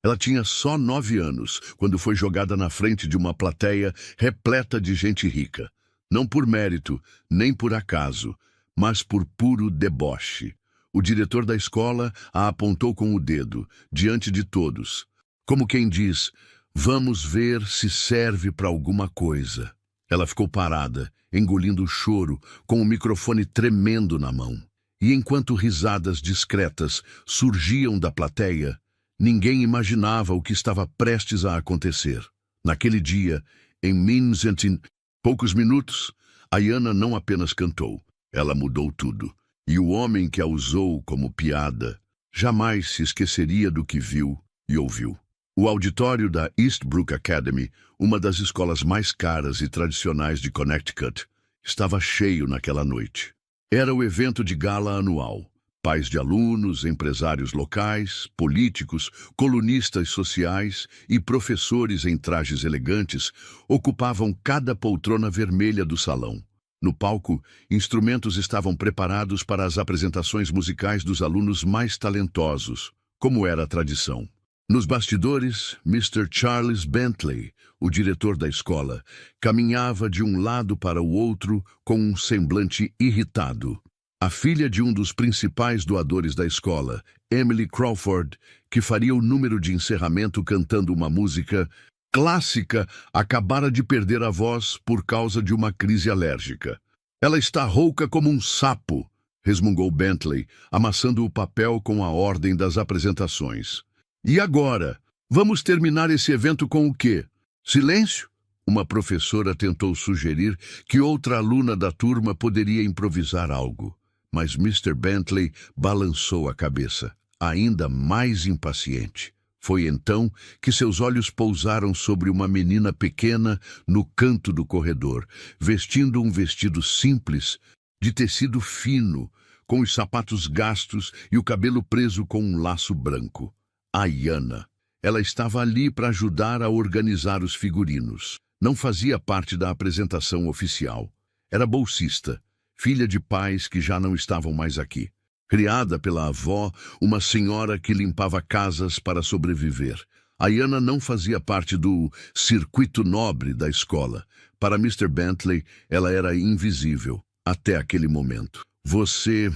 Ela tinha só 9 anos, quando foi jogada na frente de uma plateia repleta de gente rica. Não por mérito, nem por acaso, mas por puro deboche. O diretor da escola a apontou com o dedo, diante de todos. Como quem diz, vamos ver se serve para alguma coisa. Ela ficou parada, engolindo o choro, com o microfone tremendo na mão. E enquanto risadas discretas surgiam da plateia, ninguém imaginava o que estava prestes a acontecer. Naquele dia, em Minzentin, poucos minutos, Ayana não apenas cantou, ela mudou tudo. E o homem que a usou como piada jamais se esqueceria do que viu e ouviu. O auditório da Eastbrook Academy, uma das escolas mais caras e tradicionais de Connecticut, estava cheio naquela noite. Era o evento de gala anual. Pais de alunos, empresários locais, políticos, colunistas sociais e professores em trajes elegantes ocupavam cada poltrona vermelha do salão. No palco, instrumentos estavam preparados para as apresentações musicais dos alunos mais talentosos, como era a tradição. Nos bastidores, Mr. Charles Bentley, o diretor da escola, caminhava de um lado para o outro com um semblante irritado. A filha de um dos principais doadores da escola, Emily Crawford, que faria o número de encerramento cantando uma música clássica, acabara de perder a voz por causa de uma crise alérgica. Ela está rouca como um sapo, resmungou Bentley, amassando o papel com a ordem das apresentações. E agora? Vamos terminar esse evento com o quê? Silêncio? Uma professora tentou sugerir que outra aluna da turma poderia improvisar algo, mas Mr. Bentley balançou a cabeça, ainda mais impaciente. Foi então que seus olhos pousaram sobre uma menina pequena no canto do corredor, vestindo um vestido simples, de tecido fino, com os sapatos gastos e o cabelo preso com um laço branco. Ayana. Ela estava ali para ajudar a organizar os figurinos. Não fazia parte da apresentação oficial. Era bolsista, filha de pais que já não estavam mais aqui. Criada pela avó, uma senhora que limpava casas para sobreviver. Ayana não fazia parte do circuito nobre da escola. Para Mr. Bentley, ela era invisível, até aquele momento. Você,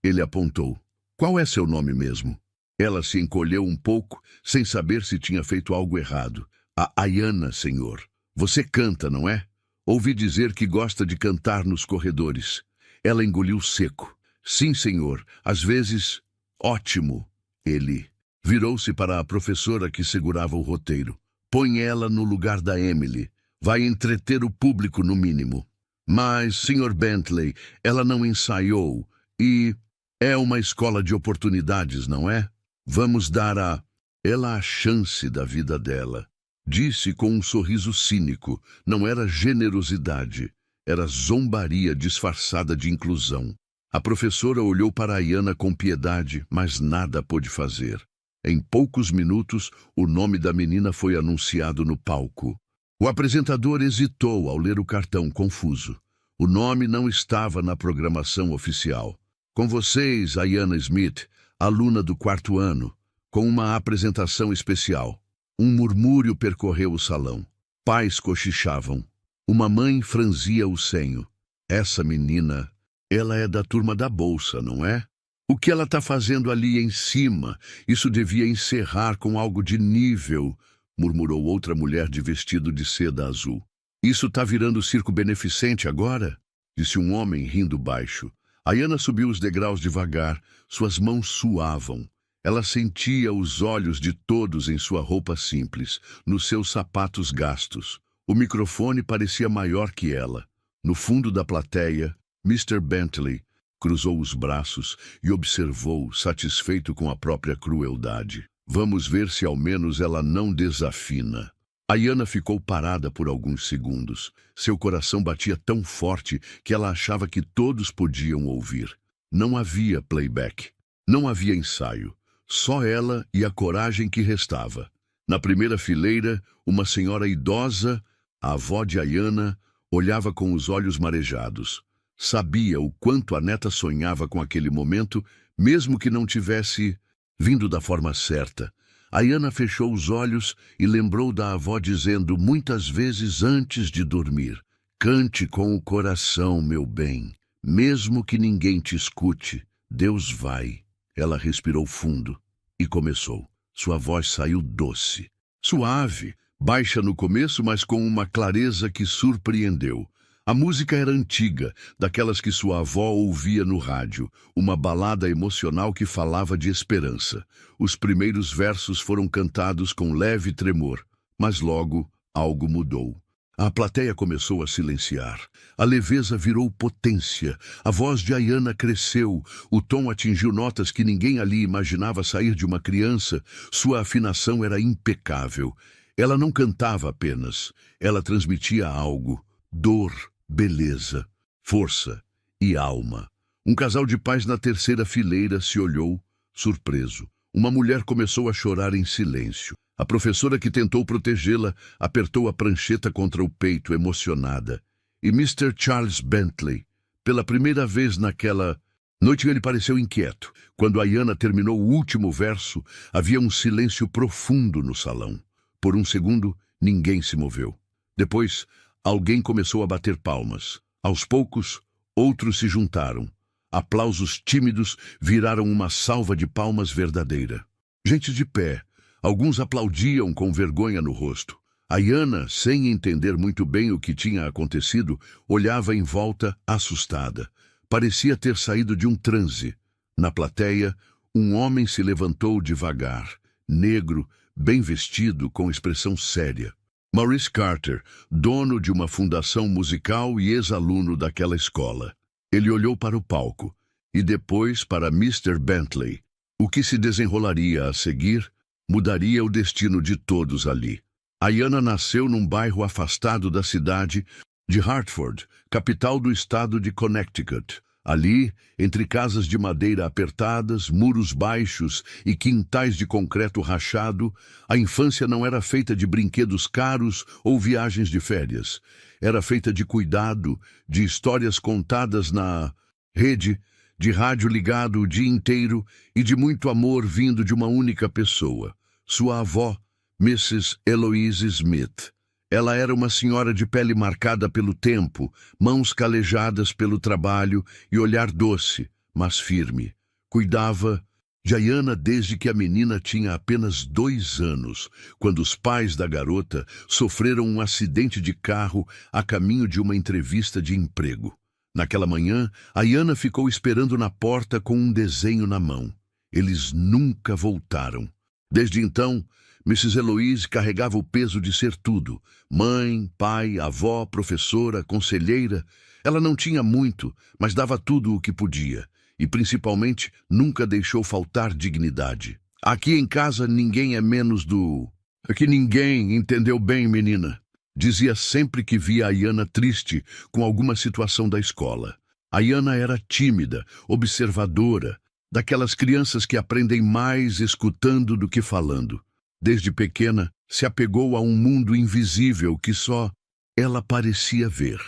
ele apontou. Qual é seu nome mesmo? Ela se encolheu um pouco, sem saber se tinha feito algo errado. A Ayana, senhor. Você canta, não é? Ouvi dizer que gosta de cantar nos corredores. Ela engoliu seco. Sim, senhor. Às vezes... Ótimo. Ele virou-se para a professora que segurava o roteiro. Põe ela no lugar da Emily. Vai entreter o público, no mínimo. Mas, Sr. Bentley, ela não ensaiou e... É uma escola de oportunidades, não é? Vamos dar a ela a chance da vida dela. Disse com um sorriso cínico. Não era generosidade. Era zombaria disfarçada de inclusão. A professora olhou para Ayana com piedade, mas nada pôde fazer. Em poucos minutos, o nome da menina foi anunciado no palco. O apresentador hesitou ao ler o cartão, confuso. O nome não estava na programação oficial. Com vocês, Ayana Smith, aluna do 4º ano, com uma apresentação especial. Um murmúrio percorreu o salão. Pais cochichavam. Uma mãe franzia o senho. Essa menina, ela é da turma da bolsa, não é? O que ela está fazendo ali em cima? Isso devia encerrar com algo de nível, murmurou outra mulher de vestido de seda azul. Isso está virando circo beneficente agora? Disse um homem rindo baixo. Ayana subiu os degraus devagar, suas mãos suavam. Ela sentia os olhos de todos em sua roupa simples, nos seus sapatos gastos. O microfone parecia maior que ela. No fundo da plateia, Mr. Bentley cruzou os braços e observou, satisfeito com a própria crueldade. Vamos ver se ao menos ela não desafina. Ayana ficou parada por alguns segundos. Seu coração batia tão forte que ela achava que todos podiam ouvir. Não havia playback. Não havia ensaio. Só ela e a coragem que restava. Na primeira fileira, uma senhora idosa, a avó de Ayana, olhava com os olhos marejados. Sabia o quanto a neta sonhava com aquele momento, mesmo que não tivesse vindo da forma certa. Ayana fechou os olhos e lembrou da avó dizendo muitas vezes antes de dormir: cante com o coração, meu bem. Mesmo que ninguém te escute, Deus vai. Ela respirou fundo e começou. Sua voz saiu doce, suave, baixa no começo, mas com uma clareza que surpreendeu. A música era antiga, daquelas que sua avó ouvia no rádio, uma balada emocional que falava de esperança. Os primeiros versos foram cantados com leve tremor, mas logo algo mudou. A plateia começou a silenciar. A leveza virou potência. A voz de Ayana cresceu. O tom atingiu notas que ninguém ali imaginava sair de uma criança. Sua afinação era impecável. Ela não cantava apenas. Ela transmitia algo. Dor, beleza, força e alma. Um casal de pais na terceira fileira se olhou, surpreso. Uma mulher começou a chorar em silêncio. A professora que tentou protegê-la apertou a prancheta contra o peito, emocionada. E Mr. Charles Bentley, pela primeira vez naquela noite, ele pareceu inquieto. Quando Ayana terminou o último verso, havia um silêncio profundo no salão. Por um segundo, ninguém se moveu. Depois, alguém começou a bater palmas. Aos poucos, outros se juntaram. Aplausos tímidos viraram uma salva de palmas verdadeira. Gente de pé. Alguns aplaudiam com vergonha no rosto. Ayana, sem entender muito bem o que tinha acontecido, olhava em volta assustada. Parecia ter saído de um transe. Na plateia, um homem se levantou devagar, negro, bem vestido, com expressão séria. Maurice Carter, dono de uma fundação musical e ex-aluno daquela escola. Ele olhou para o palco e depois para Mr. Bentley. O que se desenrolaria a seguir mudaria o destino de todos ali. Ayana nasceu num bairro afastado da cidade de Hartford, capital do estado de Connecticut. Ali, entre casas de madeira apertadas, muros baixos e quintais de concreto rachado, a infância não era feita de brinquedos caros ou viagens de férias. Era feita de cuidado, de histórias contadas na rede, de rádio ligado o dia inteiro e de muito amor vindo de uma única pessoa, sua avó, Mrs. Eloise Smith. Ela era uma senhora de pele marcada pelo tempo, mãos calejadas pelo trabalho e olhar doce, mas firme. Cuidava de Ayana desde que a menina tinha apenas 2 anos, quando os pais da garota sofreram um acidente de carro a caminho de uma entrevista de emprego. Naquela manhã, Ayana ficou esperando na porta com um desenho na mão. Eles nunca voltaram. Desde então, Mrs. Eloise carregava o peso de ser tudo. Mãe, pai, avó, professora, conselheira. Ela não tinha muito, mas dava tudo o que podia. E, principalmente, nunca deixou faltar dignidade. Aqui em casa ninguém é menos do... Aqui ninguém entendeu bem, menina. Dizia sempre que via Ayana triste com alguma situação da escola. Ayana era tímida, observadora, daquelas crianças que aprendem mais escutando do que falando. Desde pequena, se apegou a um mundo invisível que só ela parecia ver.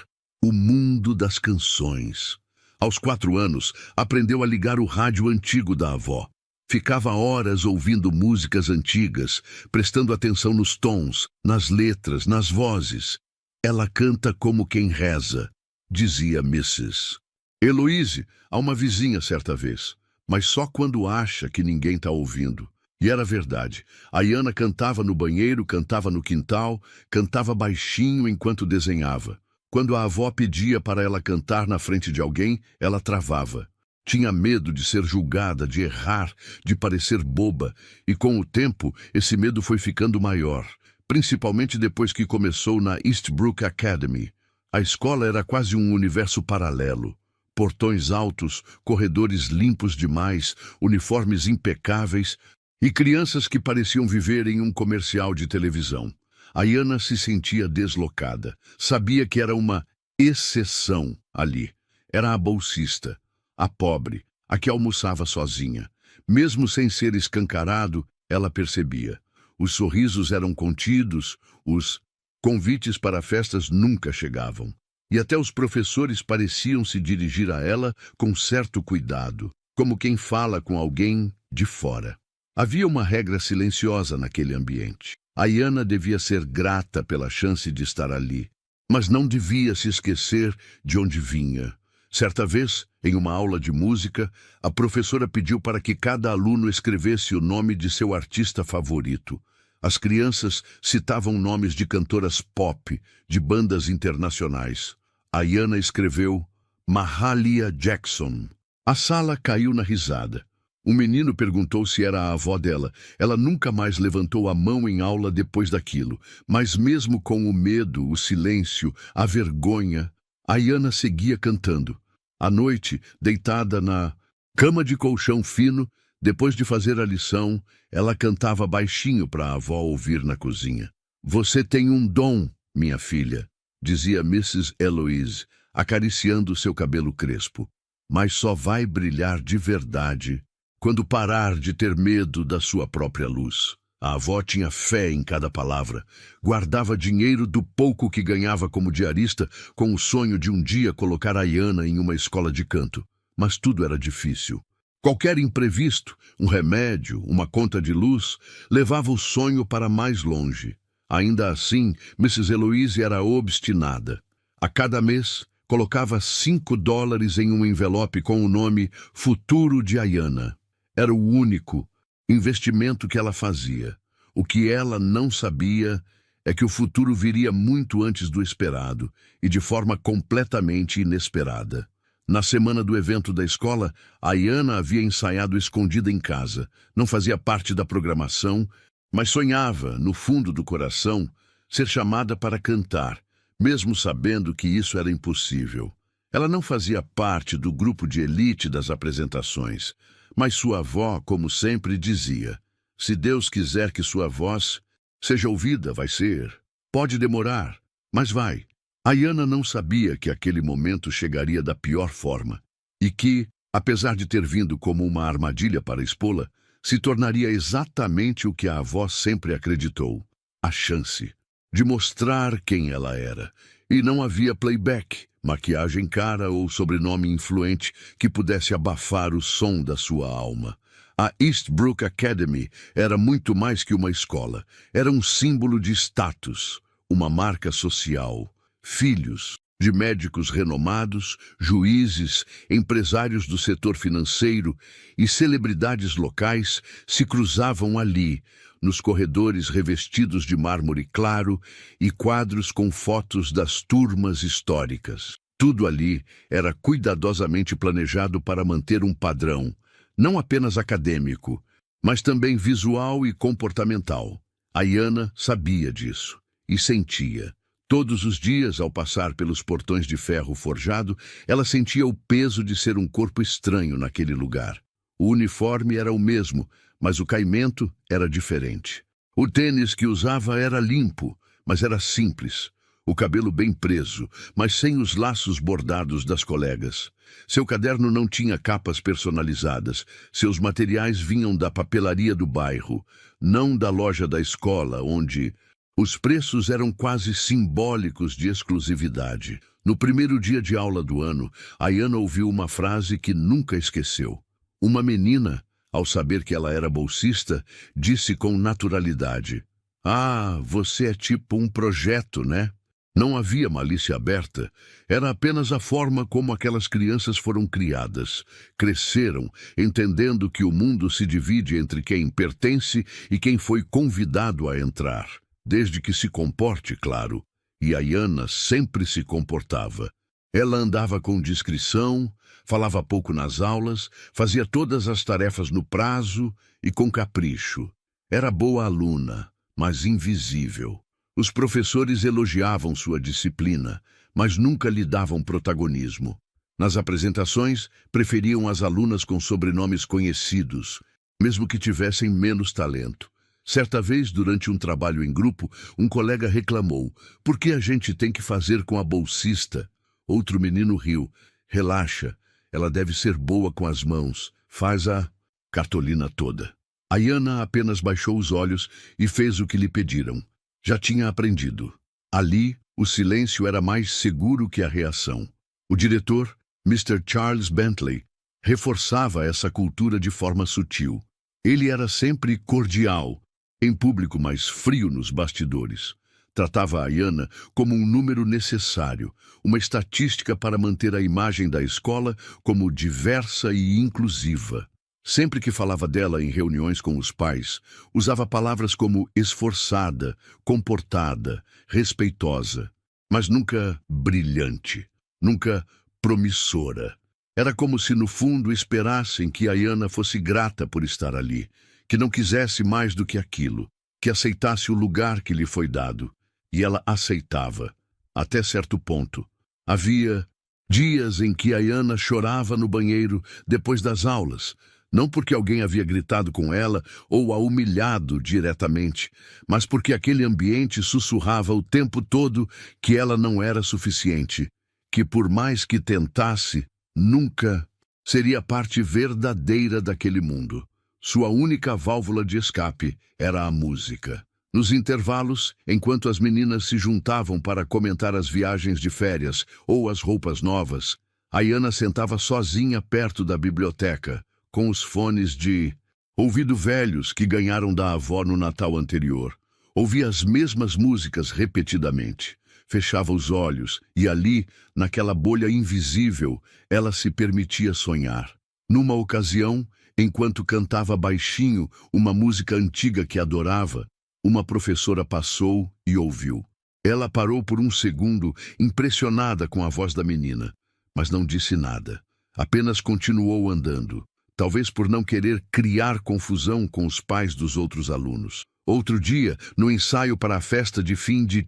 O mundo das canções. Aos 4 anos, aprendeu a ligar o rádio antigo da avó. Ficava horas ouvindo músicas antigas, prestando atenção nos tons, nas letras, nas vozes. Ela canta como quem reza, dizia Mrs. Eloise a uma vizinha certa vez, mas só quando acha que ninguém está ouvindo. E era verdade. Ayana cantava no banheiro, cantava no quintal, cantava baixinho enquanto desenhava. Quando a avó pedia para ela cantar na frente de alguém, ela travava. Tinha medo de ser julgada, de errar, de parecer boba, e com o tempo esse medo foi ficando maior, principalmente depois que começou na Eastbrook Academy. A escola era quase um universo paralelo. Portões altos, corredores limpos demais, uniformes impecáveis e crianças que pareciam viver em um comercial de televisão. Ayana se sentia deslocada. Sabia que era uma exceção ali. Era a bolsista, a pobre, a que almoçava sozinha. Mesmo sem ser escancarado, ela percebia. Os sorrisos eram contidos, os convites para festas nunca chegavam. E até os professores pareciam se dirigir a ela com certo cuidado, como quem fala com alguém de fora. Havia uma regra silenciosa naquele ambiente. Ayana devia ser grata pela chance de estar ali, mas não devia se esquecer de onde vinha. Certa vez, em uma aula de música, a professora pediu para que cada aluno escrevesse o nome de seu artista favorito. As crianças citavam nomes de cantoras pop, de bandas internacionais. Ayana escreveu Mahalia Jackson. A sala caiu na risada. Um menino perguntou se era a avó dela. Ela nunca mais levantou a mão em aula depois daquilo. Mas mesmo com o medo, o silêncio, a vergonha, Ayana seguia cantando. À noite, deitada na cama de colchão fino, depois de fazer a lição, ela cantava baixinho para a avó ouvir na cozinha. "Você tem um dom, minha filha", dizia Mrs. Eloise, acariciando seu cabelo crespo. "Mas só vai brilhar de verdade quando parar de ter medo da sua própria luz." A avó tinha fé em cada palavra. Guardava dinheiro do pouco que ganhava como diarista, com o sonho de um dia colocar Ayana em uma escola de canto. Mas tudo era difícil. Qualquer imprevisto, um remédio, uma conta de luz, levava o sonho para mais longe. Ainda assim, Mrs. Eloise era obstinada. A cada mês, colocava $5 em um envelope com o nome Futuro de Ayana. Era o único investimento que ela fazia. O que ela não sabia é que o futuro viria muito antes do esperado e de forma completamente inesperada. Na semana do evento da escola, Ayana havia ensaiado escondida em casa. Não fazia parte da programação, mas sonhava, no fundo do coração, ser chamada para cantar, mesmo sabendo que isso era impossível. Ela não fazia parte do grupo de elite das apresentações, mas sua avó, como sempre, dizia: "Se Deus quiser que sua voz seja ouvida, vai ser. Pode demorar, mas vai." Ayana não sabia que aquele momento chegaria da pior forma e que, apesar de ter vindo como uma armadilha para expô-la, se tornaria exatamente o que a avó sempre acreditou: a chance de mostrar quem ela era. E não havia playback, maquiagem cara ou sobrenome influente que pudesse abafar o som da sua alma. A Eastbrook Academy era muito mais que uma escola. Era um símbolo de status, uma marca social. Filhos de médicos renomados, juízes, empresários do setor financeiro e celebridades locais se cruzavam ali, nos corredores revestidos de mármore claro e quadros com fotos das turmas históricas. Tudo ali era cuidadosamente planejado para manter um padrão, não apenas acadêmico, mas também visual e comportamental. Ayana sabia disso e sentia. Todos os dias, ao passar pelos portões de ferro forjado, ela sentia o peso de ser um corpo estranho naquele lugar. O uniforme era o mesmo, mas o caimento era diferente. O tênis que usava era limpo, mas era simples. O cabelo bem preso, mas sem os laços bordados das colegas. Seu caderno não tinha capas personalizadas. Seus materiais vinham da papelaria do bairro, não da loja da escola, onde os preços eram quase simbólicos de exclusividade. No primeiro dia de aula do ano, Ayana ouviu uma frase que nunca esqueceu. Uma menina, ao saber que ela era bolsista, disse com naturalidade: "Ah, você é tipo um projeto, né?" Não havia malícia aberta, era apenas a forma como aquelas crianças foram criadas. Cresceram, entendendo que o mundo se divide entre quem pertence e quem foi convidado a entrar. Desde que se comporte, claro, e Ayana sempre se comportava. Ela andava com discrição, falava pouco nas aulas, fazia todas as tarefas no prazo e com capricho. Era boa aluna, mas invisível. Os professores elogiavam sua disciplina, mas nunca lhe davam protagonismo. Nas apresentações, preferiam as alunas com sobrenomes conhecidos, mesmo que tivessem menos talento. Certa vez, durante um trabalho em grupo, um colega reclamou: "Por que a gente tem que fazer com a bolsista?" Outro menino riu: "Relaxa, ela deve ser boa com as mãos, faz a cartolina toda." Ayana apenas baixou os olhos e fez o que lhe pediram. Já tinha aprendido. Ali, o silêncio era mais seguro que a reação. O diretor, Mr. Charles Bentley, reforçava essa cultura de forma sutil. Ele era sempre cordial, em público, mas frio nos bastidores. Tratava a Ayana como um número necessário, uma estatística para manter a imagem da escola como diversa e inclusiva. Sempre que falava dela em reuniões com os pais, usava palavras como esforçada, comportada, respeitosa, mas nunca brilhante, nunca promissora. Era como se no fundo esperassem que Ayana fosse grata por estar ali, que não quisesse mais do que aquilo, que aceitasse o lugar que lhe foi dado. E ela aceitava, até certo ponto. Havia dias em que Ayana chorava no banheiro depois das aulas, não porque alguém havia gritado com ela ou a humilhado diretamente, mas porque aquele ambiente sussurrava o tempo todo que ela não era suficiente, que por mais que tentasse, nunca seria parte verdadeira daquele mundo. Sua única válvula de escape era a música. Nos intervalos, enquanto as meninas se juntavam para comentar as viagens de férias ou as roupas novas, Ayana sentava sozinha perto da biblioteca, com os fones de ouvido velhos que ganharam da avó no Natal anterior. Ouvia as mesmas músicas repetidamente. Fechava os olhos e ali, naquela bolha invisível, ela se permitia sonhar. Numa ocasião, enquanto cantava baixinho uma música antiga que adorava, uma professora passou e ouviu. Ela parou por um segundo, impressionada com a voz da menina, mas não disse nada. Apenas continuou andando, talvez por não querer criar confusão com os pais dos outros alunos. Outro dia, no ensaio para a festa de fim de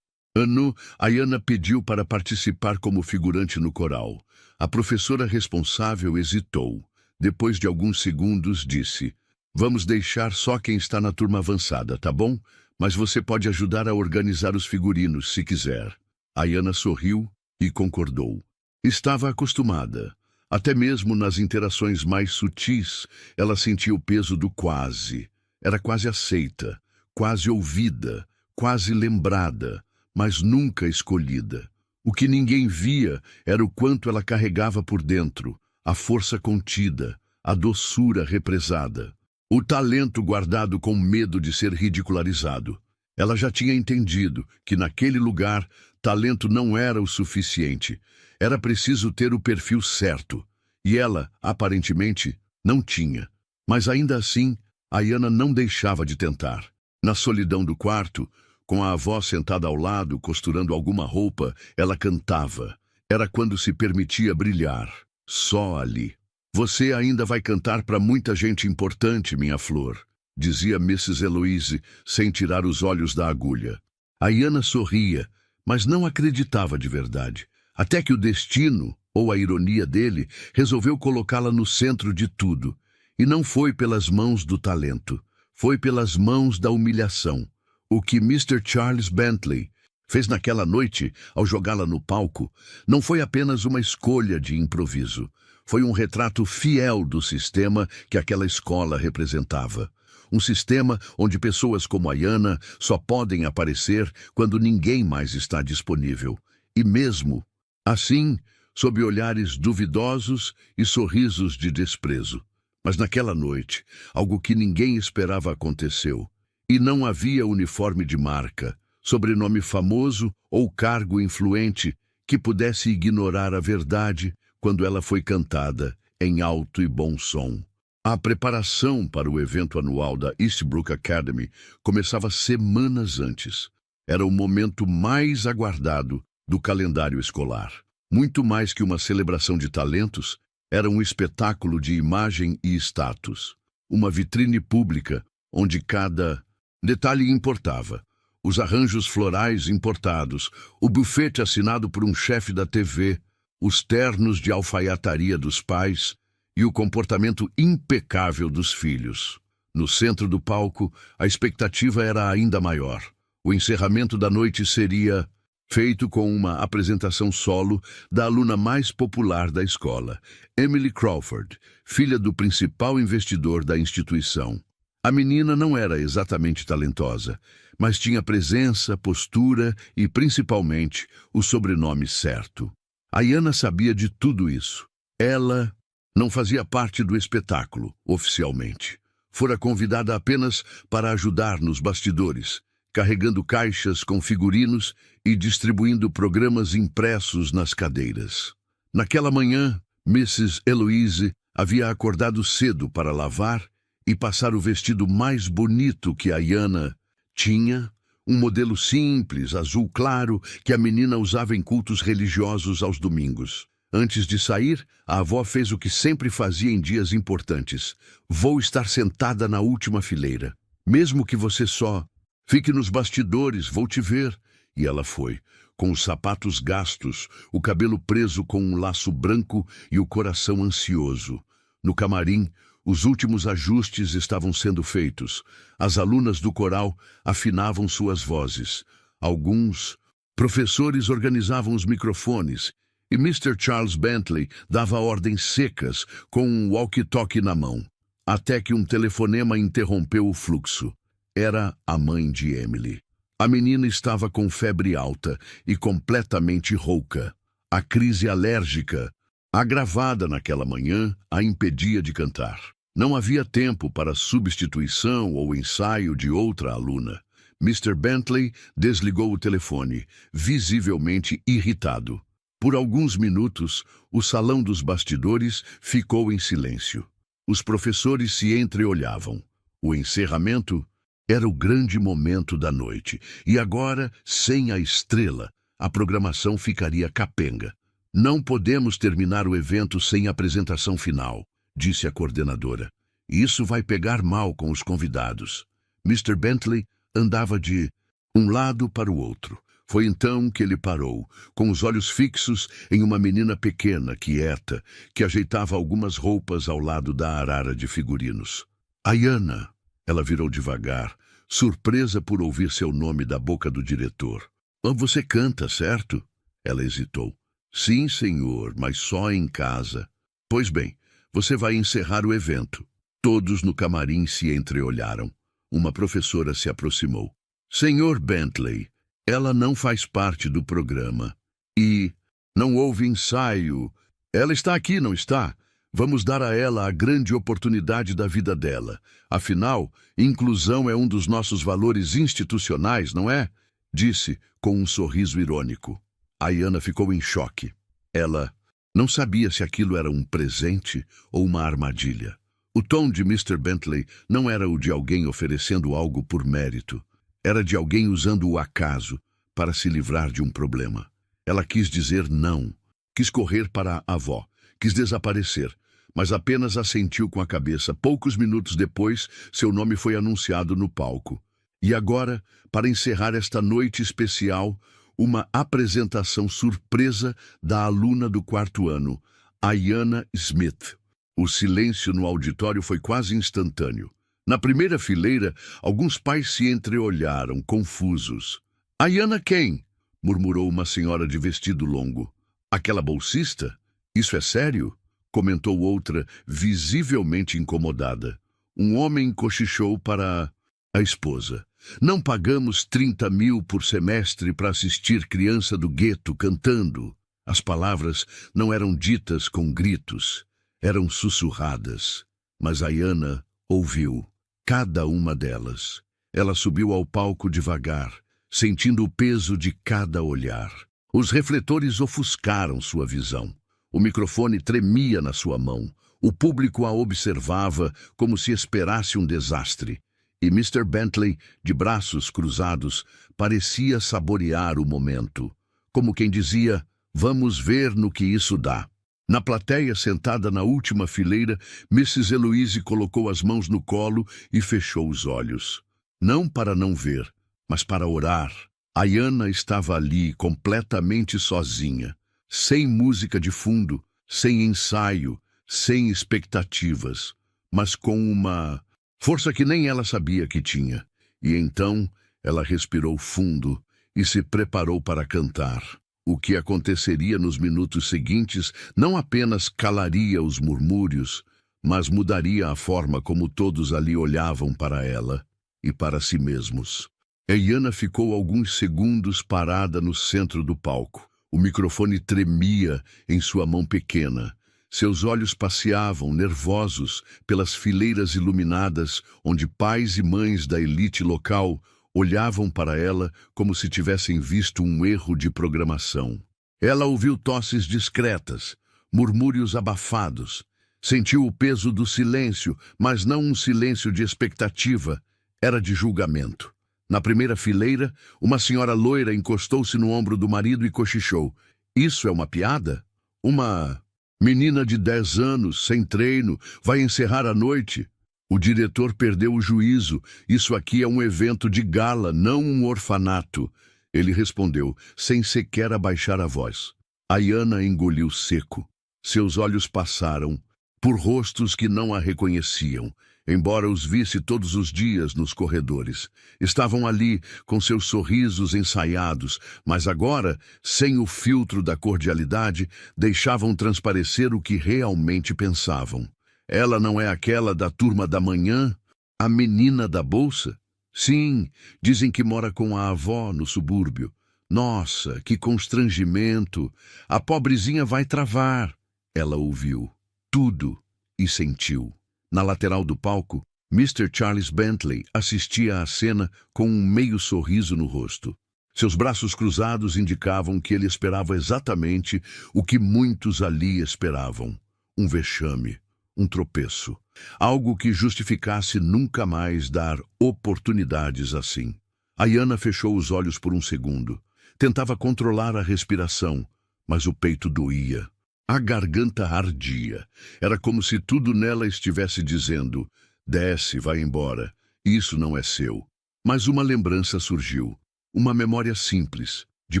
ano, Ayana pediu para participar como figurante no coral. A professora responsável hesitou. Depois de alguns segundos, disse: "Vamos deixar só quem está na turma avançada, tá bom? Mas você pode ajudar a organizar os figurinos, se quiser." Ayana sorriu e concordou. Estava acostumada. Até mesmo nas interações mais sutis, ela sentia o peso do quase. Era quase aceita, quase ouvida, quase lembrada, mas nunca escolhida. O que ninguém via era o quanto ela carregava por dentro, a força contida, a doçura represada, o talento guardado com medo de ser ridicularizado. Ela já tinha entendido que naquele lugar talento não era o suficiente. Era preciso ter o perfil certo. E ela, aparentemente, não tinha. Mas ainda assim, Ayana não deixava de tentar. Na solidão do quarto, com a avó sentada ao lado, costurando alguma roupa, ela cantava. Era quando se permitia brilhar. Só ali. "Você ainda vai cantar para muita gente importante, minha flor", dizia Mrs. Eloise, sem tirar os olhos da agulha. Ayana sorria, mas não acreditava de verdade. Até que o destino, ou a ironia dele, resolveu colocá-la no centro de tudo. E não foi pelas mãos do talento, foi pelas mãos da humilhação. O que Mr. Charles Bentley fez naquela noite, ao jogá-la no palco, não foi apenas uma escolha de improviso. Foi um retrato fiel do sistema que aquela escola representava. Um sistema onde pessoas como Ayana só podem aparecer quando ninguém mais está disponível. E mesmo assim, sob olhares duvidosos e sorrisos de desprezo. Mas naquela noite, algo que ninguém esperava aconteceu. E não havia uniforme de marca, sobrenome famoso ou cargo influente que pudesse ignorar a verdade quando ela foi cantada em alto e bom som. A preparação para o evento anual da Eastbrook Academy começava semanas antes. Era o momento mais aguardado do calendário escolar. Muito mais que uma celebração de talentos, era um espetáculo de imagem e status. Uma vitrine pública onde cada detalhe importava. Os arranjos florais importados, o bufete assinado por um chefe da TV, os ternos de alfaiataria dos pais e o comportamento impecável dos filhos. No centro do palco, a expectativa era ainda maior. O encerramento da noite seria feito com uma apresentação solo da aluna mais popular da escola, Emily Crawford, filha do principal investidor da instituição. A menina não era exatamente talentosa, mas tinha presença, postura e, principalmente, o sobrenome certo. Ayana sabia de tudo isso. Ela não fazia parte do espetáculo, oficialmente. Fora convidada apenas para ajudar nos bastidores, carregando caixas com figurinos e distribuindo programas impressos nas cadeiras. Naquela manhã, Mrs. Eloise havia acordado cedo para lavar e passar o vestido mais bonito que a Iana tinha, um modelo simples, azul claro, que a menina usava em cultos religiosos aos domingos. Antes de sair, a avó fez o que sempre fazia em dias importantes. Vou estar sentada na última fileira. Mesmo que você só fique nos bastidores, vou te ver. E ela foi, com os sapatos gastos, o cabelo preso com um laço branco e o coração ansioso. No camarim, os últimos ajustes estavam sendo feitos. As alunas do coral afinavam suas vozes. Alguns professores organizavam os microfones e Mr. Charles Bentley dava ordens secas com um walkie-talkie na mão. Até que um telefonema interrompeu o fluxo. Era a mãe de Emily. A menina estava com febre alta e completamente rouca. A crise alérgica, agravada naquela manhã, a impedia de cantar. Não havia tempo para substituição ou ensaio de outra aluna. Mr. Bentley desligou o telefone, visivelmente irritado. Por alguns minutos, o salão dos bastidores ficou em silêncio. Os professores se entreolhavam. O encerramento era o grande momento da noite, e agora, sem a estrela, a programação ficaria capenga. Não podemos terminar o evento sem apresentação final, disse a coordenadora. Isso vai pegar mal com os convidados. Mr. Bentley andava de um lado para o outro. Foi então que ele parou, com os olhos fixos em uma menina pequena, quieta, que ajeitava algumas roupas ao lado da arara de figurinos. Iana, ela virou devagar, surpresa por ouvir seu nome da boca do diretor. Você canta, certo? Ela hesitou. Sim, senhor, mas só em casa. Pois bem, você vai encerrar o evento. Todos no camarim se entreolharam. Uma professora se aproximou. Senhor Bentley, ela não faz parte do programa. E não houve ensaio. Ela está aqui, não está? Vamos dar a ela a grande oportunidade da vida dela. Afinal, inclusão é um dos nossos valores institucionais, não é? Disse com um sorriso irônico. A Iana ficou em choque. Ela não sabia se aquilo era um presente ou uma armadilha. O tom de Mr. Bentley não era o de alguém oferecendo algo por mérito. Era de alguém usando o acaso para se livrar de um problema. Ela quis dizer não. Quis correr para a avó. Quis desaparecer. Mas apenas assentiu com a cabeça. Poucos minutos depois, seu nome foi anunciado no palco. E agora, para encerrar esta noite especial, uma apresentação surpresa da aluna do quarto ano, Iana Smith. O silêncio no auditório foi quase instantâneo. Na primeira fileira, alguns pais se entreolharam, confusos. Iana quem? Murmurou uma senhora de vestido longo. Aquela bolsista? Isso é sério? Comentou outra, visivelmente incomodada. Um homem cochichou para a esposa. Não pagamos 30 mil por semestre para assistir criança do gueto cantando. As palavras não eram ditas com gritos, eram sussurradas. Mas Iana ouviu cada uma delas. Ela subiu ao palco devagar, sentindo o peso de cada olhar. Os refletores ofuscaram sua visão. O microfone tremia na sua mão. O público a observava como se esperasse um desastre. E Mr. Bentley, de braços cruzados, parecia saborear o momento. Como quem dizia, vamos ver no que isso dá. Na plateia, sentada na última fileira, Mrs. Eloise colocou as mãos no colo e fechou os olhos. Não para não ver, mas para orar. A Iana estava ali, completamente sozinha. Sem música de fundo, sem ensaio, sem expectativas, mas com uma força que nem ela sabia que tinha. E então ela respirou fundo e se preparou para cantar. O que aconteceria nos minutos seguintes não apenas calaria os murmúrios, mas mudaria a forma como todos ali olhavam para ela e para si mesmos. Iana ficou alguns segundos parada no centro do palco. O microfone tremia em sua mão pequena. Seus olhos passeavam, nervosos, pelas fileiras iluminadas, onde pais e mães da elite local olhavam para ela como se tivessem visto um erro de programação. Ela ouviu tosses discretas, murmúrios abafados. Sentiu o peso do silêncio, mas não um silêncio de expectativa, era de julgamento. Na primeira fileira, uma senhora loira encostou-se no ombro do marido e cochichou. Isso é uma piada? Uma menina de 10 anos, sem treino, vai encerrar a noite? O diretor perdeu o juízo. Isso aqui é um evento de gala, não um orfanato. Ele respondeu, sem sequer abaixar a voz. Ayana engoliu seco. Seus olhos passaram por rostos que não a reconheciam, embora os visse todos os dias nos corredores. Estavam ali, com seus sorrisos ensaiados, mas agora, sem o filtro da cordialidade, deixavam transparecer o que realmente pensavam. Ela não é aquela da turma da manhã? A menina da bolsa? Sim, dizem que mora com a avó no subúrbio. Nossa, que constrangimento! A pobrezinha vai travar. Ela ouviu tudo e sentiu. Na lateral do palco, Mr. Charles Bentley assistia à cena com um meio sorriso no rosto. Seus braços cruzados indicavam que ele esperava exatamente o que muitos ali esperavam. Um vexame, um tropeço. Algo que justificasse nunca mais dar oportunidades assim. Ayana fechou os olhos por um segundo. Tentava controlar a respiração, mas o peito doía. A garganta ardia. Era como se tudo nela estivesse dizendo, desce, vai embora, isso não é seu. Mas uma lembrança surgiu, uma memória simples, de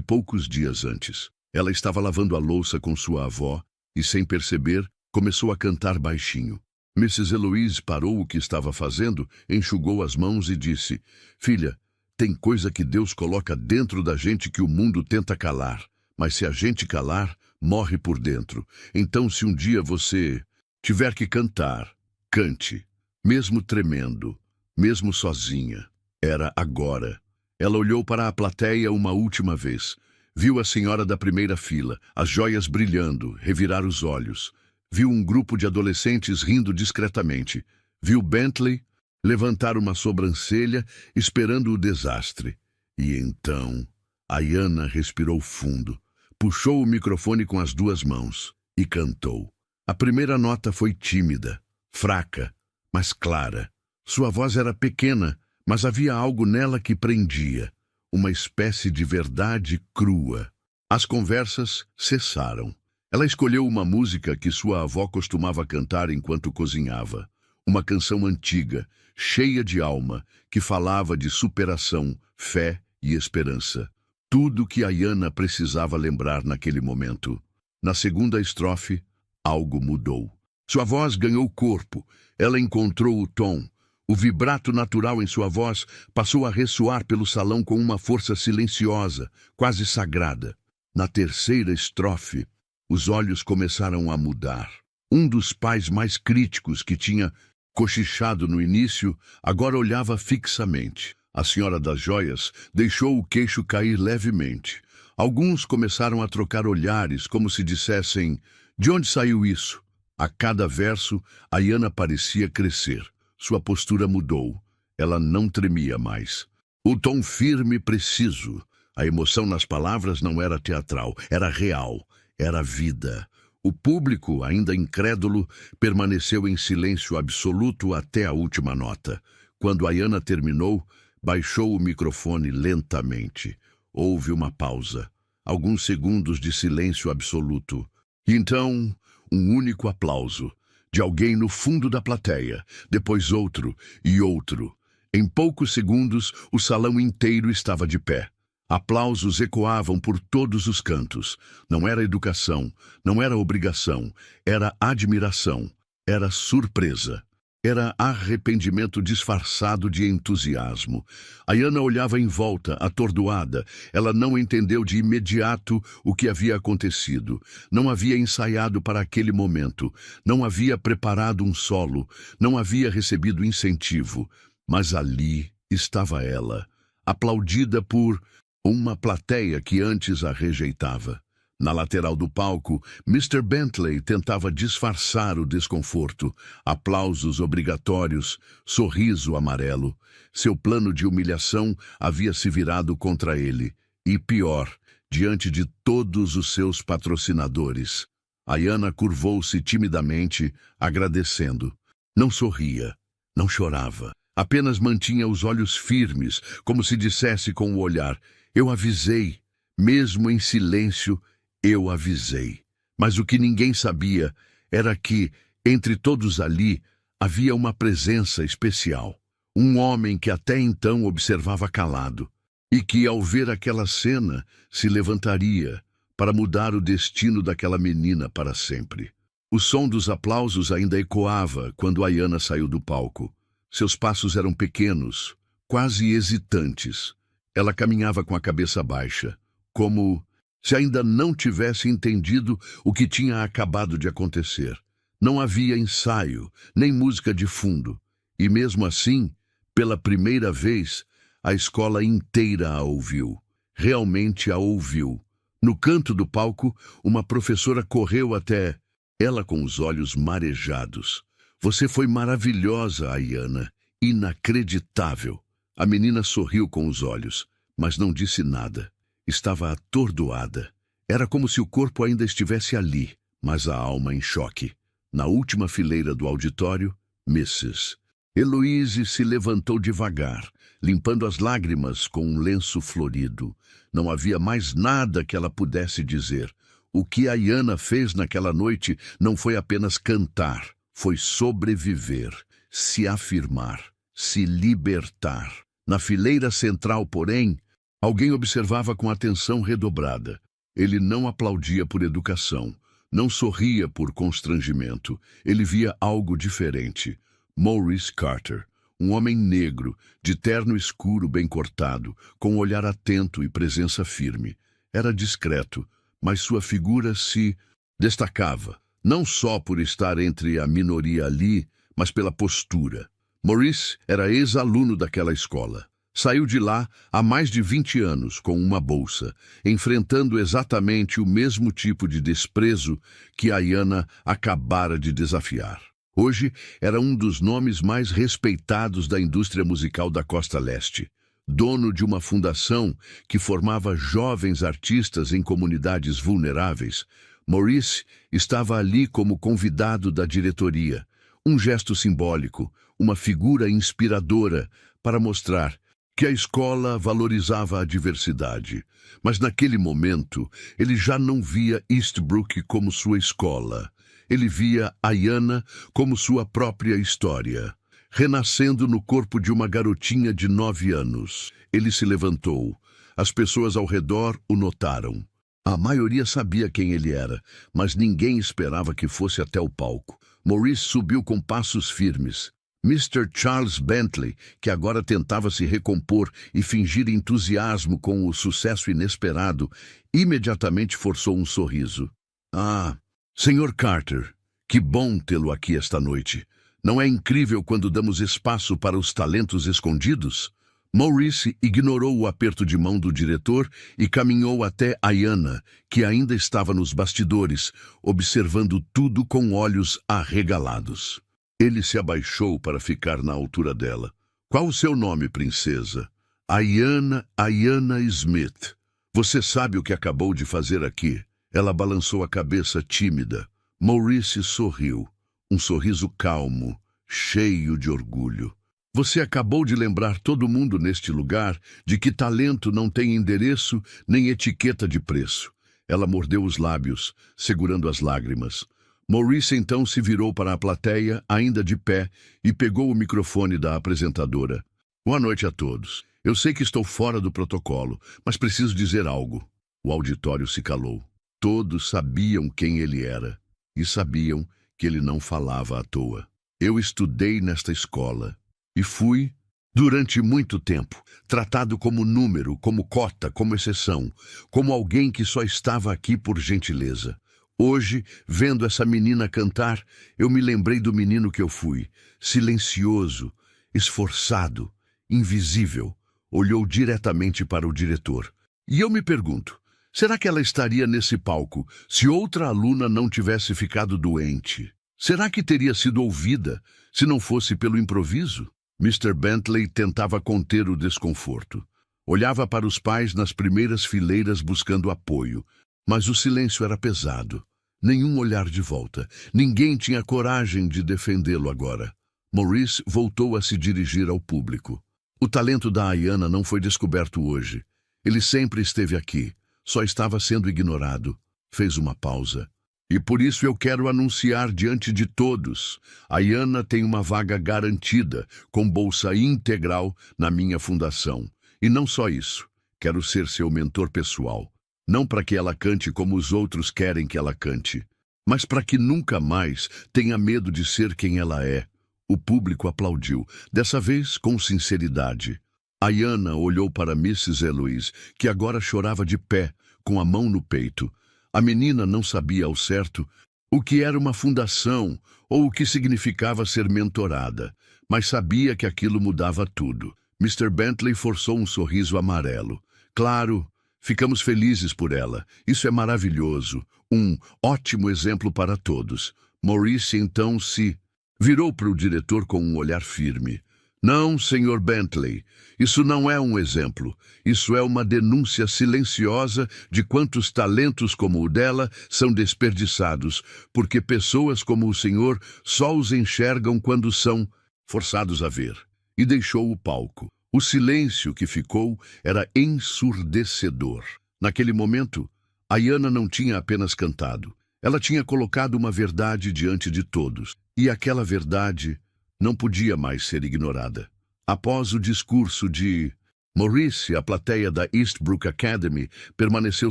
poucos dias antes. Ela estava lavando a louça com sua avó e, sem perceber, começou a cantar baixinho. Mrs. Eloise parou o que estava fazendo, enxugou as mãos e disse, filha, tem coisa que Deus coloca dentro da gente que o mundo tenta calar, mas se a gente calar, morre por dentro. Então, se um dia você tiver que cantar, cante, mesmo tremendo, mesmo sozinha. Era agora. Ela olhou para a plateia uma última vez. Viu a senhora da primeira fila, as joias brilhando, revirar os olhos. Viu um grupo de adolescentes rindo discretamente. Viu Bentley levantar uma sobrancelha, esperando o desastre. E então, Ayana respirou fundo. Puxou o microfone com as 2 mãos e cantou. A primeira nota foi tímida, fraca, mas clara. Sua voz era pequena, mas havia algo nela que prendia, uma espécie de verdade crua. As conversas cessaram. Ela escolheu uma música que sua avó costumava cantar enquanto cozinhava. Uma canção antiga, cheia de alma, que falava de superação, fé e esperança. Tudo que Ayana precisava lembrar naquele momento. Na segunda estrofe, algo mudou. Sua voz ganhou corpo. Ela encontrou o tom. O vibrato natural em sua voz passou a ressoar pelo salão com uma força silenciosa, quase sagrada. Na terceira estrofe, os olhos começaram a mudar. Um dos pais mais críticos que tinha cochichado no início, agora olhava fixamente. A senhora das joias deixou o queixo cair levemente. Alguns começaram a trocar olhares, como se dissessem, de onde saiu isso? A cada verso, Ayana parecia crescer. Sua postura mudou. Ela não tremia mais. O tom firme e preciso. A emoção nas palavras não era teatral, era real, era vida. O público, ainda incrédulo, permaneceu em silêncio absoluto até a última nota. Quando Ayana terminou, baixou o microfone lentamente. Houve uma pausa. Alguns segundos de silêncio absoluto. E então, um único aplauso. De alguém no fundo da plateia. Depois outro e outro. Em poucos segundos, o salão inteiro estava de pé. Aplausos ecoavam por todos os cantos. Não era educação, não era obrigação. Era admiração. Era surpresa. Era arrependimento disfarçado de entusiasmo. Ayana olhava em volta, atordoada. Ela não entendeu de imediato o que havia acontecido. Não havia ensaiado para aquele momento. Não havia preparado um solo. Não havia recebido incentivo. Mas ali estava ela, aplaudida por uma plateia que antes a rejeitava. Na lateral do palco, Mr. Bentley tentava disfarçar o desconforto, aplausos obrigatórios, sorriso amarelo. Seu plano de humilhação havia se virado contra ele. E pior, diante de todos os seus patrocinadores. Ayanna curvou-se timidamente, agradecendo. Não sorria, não chorava. Apenas mantinha os olhos firmes, como se dissesse com o olhar: eu avisei, mesmo em silêncio, eu avisei. Mas o que ninguém sabia era que, entre todos ali, havia uma presença especial. Um homem que até então observava calado, e que, ao ver aquela cena, se levantaria para mudar o destino daquela menina para sempre. O som dos aplausos ainda ecoava quando Ayanna saiu do palco. Seus passos eram pequenos, quase hesitantes. Ela caminhava com a cabeça baixa, como se ainda não tivesse entendido o que tinha acabado de acontecer. Não havia ensaio, nem música de fundo. E mesmo assim, pela primeira vez, a escola inteira a ouviu. Realmente a ouviu. No canto do palco, uma professora correu até ela com os olhos marejados. Você foi maravilhosa, Ayanna. Inacreditável. A menina sorriu com os olhos, mas não disse nada. Estava atordoada. Era como se o corpo ainda estivesse ali, mas a alma em choque. Na última fileira do auditório, Mrs. Eloise se levantou devagar, limpando as lágrimas com um lenço florido. Não havia mais nada que ela pudesse dizer. O que Ayanna fez naquela noite não foi apenas cantar, foi sobreviver, se afirmar, se libertar. Na fileira central, porém, alguém observava com atenção redobrada. Ele não aplaudia por educação, não sorria por constrangimento. Ele via algo diferente. Maurice Carter, um homem negro, de terno escuro bem cortado, com um olhar atento e presença firme. Era discreto, mas sua figura se destacava, não só por estar entre a minoria ali, mas pela postura. Maurice era ex-aluno daquela escola. Saiu de lá há mais de 20 anos com uma bolsa, enfrentando exatamente o mesmo tipo de desprezo que Ayanna acabara de desafiar. Hoje era um dos nomes mais respeitados da indústria musical da Costa Leste. Dono de uma fundação que formava jovens artistas em comunidades vulneráveis, Maurice estava ali como convidado da diretoria. Um gesto simbólico, uma figura inspiradora para mostrar que a escola valorizava a diversidade. Mas naquele momento, ele já não via Eastbrook como sua escola. Ele via Ayanna como sua própria história, renascendo no corpo de uma garotinha de 9 anos. Ele se levantou. As pessoas ao redor o notaram. A maioria sabia quem ele era, mas ninguém esperava que fosse até o palco. Maurice subiu com passos firmes. Mr. Charles Bentley, que agora tentava se recompor e fingir entusiasmo com o sucesso inesperado, imediatamente forçou um sorriso. Ah, Sr. Carter, que bom tê-lo aqui esta noite. Não é incrível quando damos espaço para os talentos escondidos? Maurice ignorou o aperto de mão do diretor e caminhou até Ayanna, que ainda estava nos bastidores, observando tudo com olhos arregalados. Ele se abaixou para ficar na altura dela. Qual o seu nome, princesa? Ayanna Smith. Você sabe o que acabou de fazer aqui? Ela balançou a cabeça tímida. Maurice sorriu. Um sorriso calmo, cheio de orgulho. Você acabou de lembrar todo mundo neste lugar de que talento não tem endereço nem etiqueta de preço. Ela mordeu os lábios, segurando as lágrimas. Maurice então se virou para a plateia, ainda de pé, e pegou o microfone da apresentadora. Boa noite a todos. Eu sei que estou fora do protocolo, mas preciso dizer algo. O auditório se calou. Todos sabiam quem ele era, e sabiam que ele não falava à toa. Eu estudei nesta escola, e fui, durante muito tempo, tratado como número, como cota, como exceção, como alguém que só estava aqui por gentileza. Hoje, vendo essa menina cantar, eu me lembrei do menino que eu fui, silencioso, esforçado, invisível. Olhou diretamente para o diretor. E eu me pergunto, Será que ela estaria nesse palco se outra aluna não tivesse ficado doente? Será que teria sido ouvida se não fosse pelo improviso? Mr. Bentley tentava conter o desconforto. Olhava para os pais nas primeiras fileiras buscando apoio, mas o silêncio era pesado. Nenhum olhar de volta. Ninguém tinha coragem de defendê-lo agora. Maurice voltou a se dirigir ao público. O talento da Ayanna não foi descoberto hoje. Ele sempre esteve aqui, só estava sendo ignorado. Fez uma pausa. E por isso eu quero anunciar diante de todos. Ayanna tem uma vaga garantida, com bolsa integral na minha fundação. E não só isso, quero ser seu mentor pessoal. Não para que ela cante como os outros querem que ela cante, mas para que nunca mais tenha medo de ser quem ela é. O público aplaudiu, dessa vez com sinceridade. Ayanna olhou para Mrs. Eloise, que agora chorava de pé, com a mão no peito. A menina não sabia ao certo o que era uma fundação ou o que significava ser mentorada, mas sabia que aquilo mudava tudo. Mr. Bentley forçou um sorriso amarelo. Claro, ficamos felizes por ela. Isso é maravilhoso. Um ótimo exemplo para todos. Maurice então se virou para o diretor com um olhar firme. Não, Sr. Bentley, isso não é um exemplo. Isso é uma denúncia silenciosa de quantos talentos como o dela são desperdiçados, porque pessoas como o senhor só os enxergam quando são forçados a ver. E deixou o palco. O silêncio que ficou era ensurdecedor. Naquele momento, Ayanna não tinha apenas cantado. Ela tinha colocado uma verdade diante de todos. E aquela verdade não podia mais ser ignorada. Após o discurso de Maurice, a plateia da Eastbrook Academy permaneceu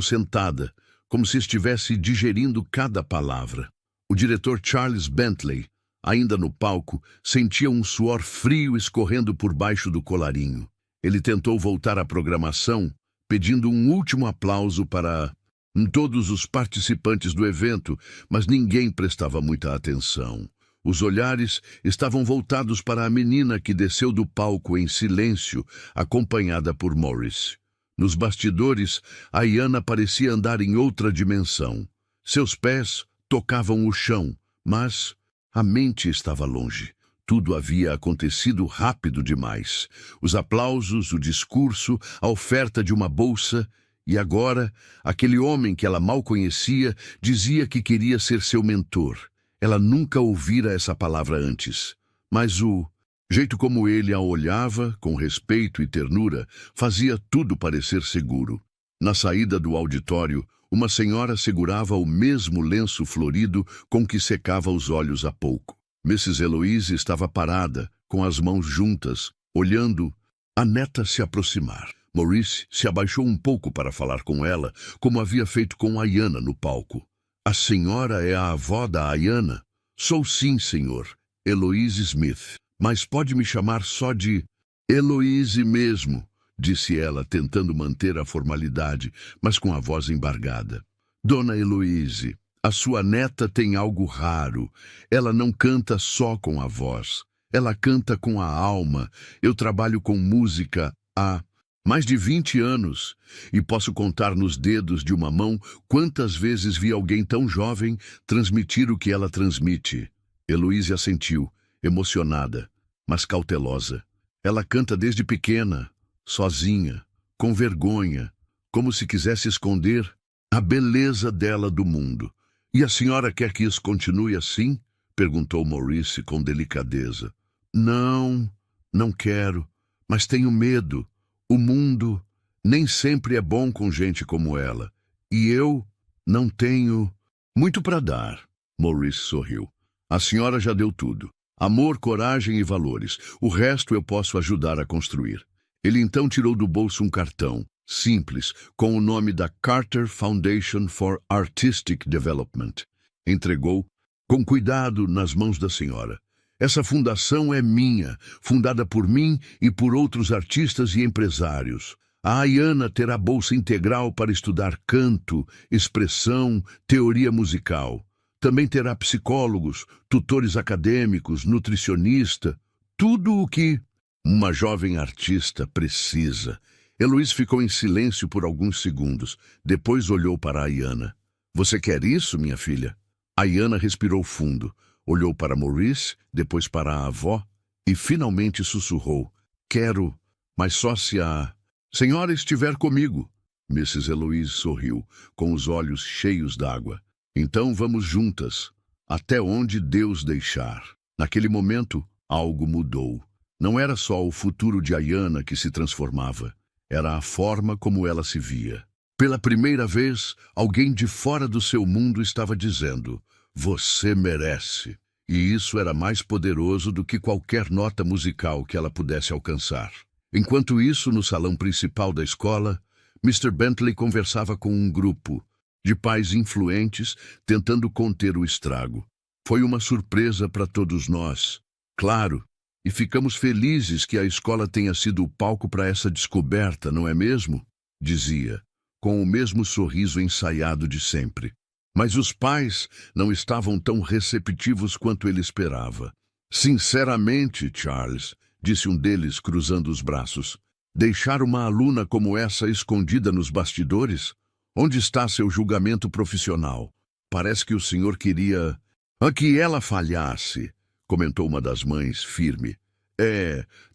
sentada, como se estivesse digerindo cada palavra. O diretor Charles Bentley, ainda no palco, sentia um suor frio escorrendo por baixo do colarinho. Ele tentou voltar à programação, pedindo um último aplauso para todos os participantes do evento, mas ninguém prestava muita atenção. Os olhares estavam voltados para a menina que desceu do palco em silêncio, acompanhada por Maurice. Nos bastidores, Ayanna parecia andar em outra dimensão. Seus pés tocavam o chão, mas a mente estava longe. Tudo havia acontecido rápido demais. Os aplausos, o discurso, a oferta de uma bolsa. E agora, aquele homem que ela mal conhecia dizia que queria ser seu mentor. Ela nunca ouvira essa palavra antes. Mas o jeito como ele a olhava, com respeito e ternura, fazia tudo parecer seguro. Na saída do auditório, uma senhora segurava o mesmo lenço florido com que secava os olhos há pouco. Mrs. Eloise estava parada, com as mãos juntas, olhando a neta se aproximar. Maurice se abaixou um pouco para falar com ela, como havia feito com Ayanna no palco. A senhora é a avó da Ayanna? Sou sim, senhor. Eloise Smith. Mas pode me chamar só de Eloise mesmo, disse ela, tentando manter a formalidade, mas com a voz embargada. Dona Eloise, a sua neta tem algo raro. Ela não canta só com a voz. Ela canta com a alma. Eu trabalho com música há mais de 20 anos, e posso contar nos dedos de uma mão quantas vezes vi alguém tão jovem transmitir o que ela transmite. Eloise assentiu, emocionada, mas cautelosa. Ela canta desde pequena, sozinha, com vergonha, como se quisesse esconder a beleza dela do mundo. E a senhora quer que isso continue assim? Perguntou Maurice com delicadeza. Não, não quero, mas tenho medo. O mundo nem sempre é bom com gente como ela. E eu não tenho muito para dar. Maurice sorriu. A senhora já deu tudo. Amor, coragem e valores. O resto eu posso ajudar a construir. Ele então tirou do bolso um cartão, simples, com o nome da Carter Foundation for Artistic Development. Entregou, com cuidado, nas mãos da senhora. Essa fundação é minha, fundada por mim e por outros artistas e empresários. A Ayanna terá bolsa integral para estudar canto, expressão, teoria musical. Também terá psicólogos, tutores acadêmicos, nutricionista, tudo o que uma jovem artista precisa. Heloise ficou em silêncio por alguns segundos. Depois olhou para Ayana. Você quer isso, minha filha? Ayana respirou fundo. Olhou para Maurice, depois para a avó e finalmente sussurrou. Quero, mas só se a senhora estiver comigo. Mrs. Heloise sorriu, com os olhos cheios d'água. Então vamos juntas, até onde Deus deixar. Naquele momento, algo mudou. Não era só o futuro de Ayana que se transformava. Era a forma como ela se via. Pela primeira vez, alguém de fora do seu mundo estava dizendo, você merece. E isso era mais poderoso do que qualquer nota musical que ela pudesse alcançar. Enquanto isso, no salão principal da escola, Mr. Bentley conversava com um grupo de pais influentes tentando conter o estrago. Foi uma surpresa para todos nós, claro, e ficamos felizes que a escola tenha sido o palco para essa descoberta, não é mesmo? Dizia, com o mesmo sorriso ensaiado de sempre. Mas os pais não estavam tão receptivos quanto ele esperava. Sinceramente, Charles, disse um deles cruzando os braços, deixar uma aluna como essa escondida nos bastidores? Onde está seu julgamento profissional? Parece que o senhor queria... A que ela falhasse, comentou uma das mães, firme.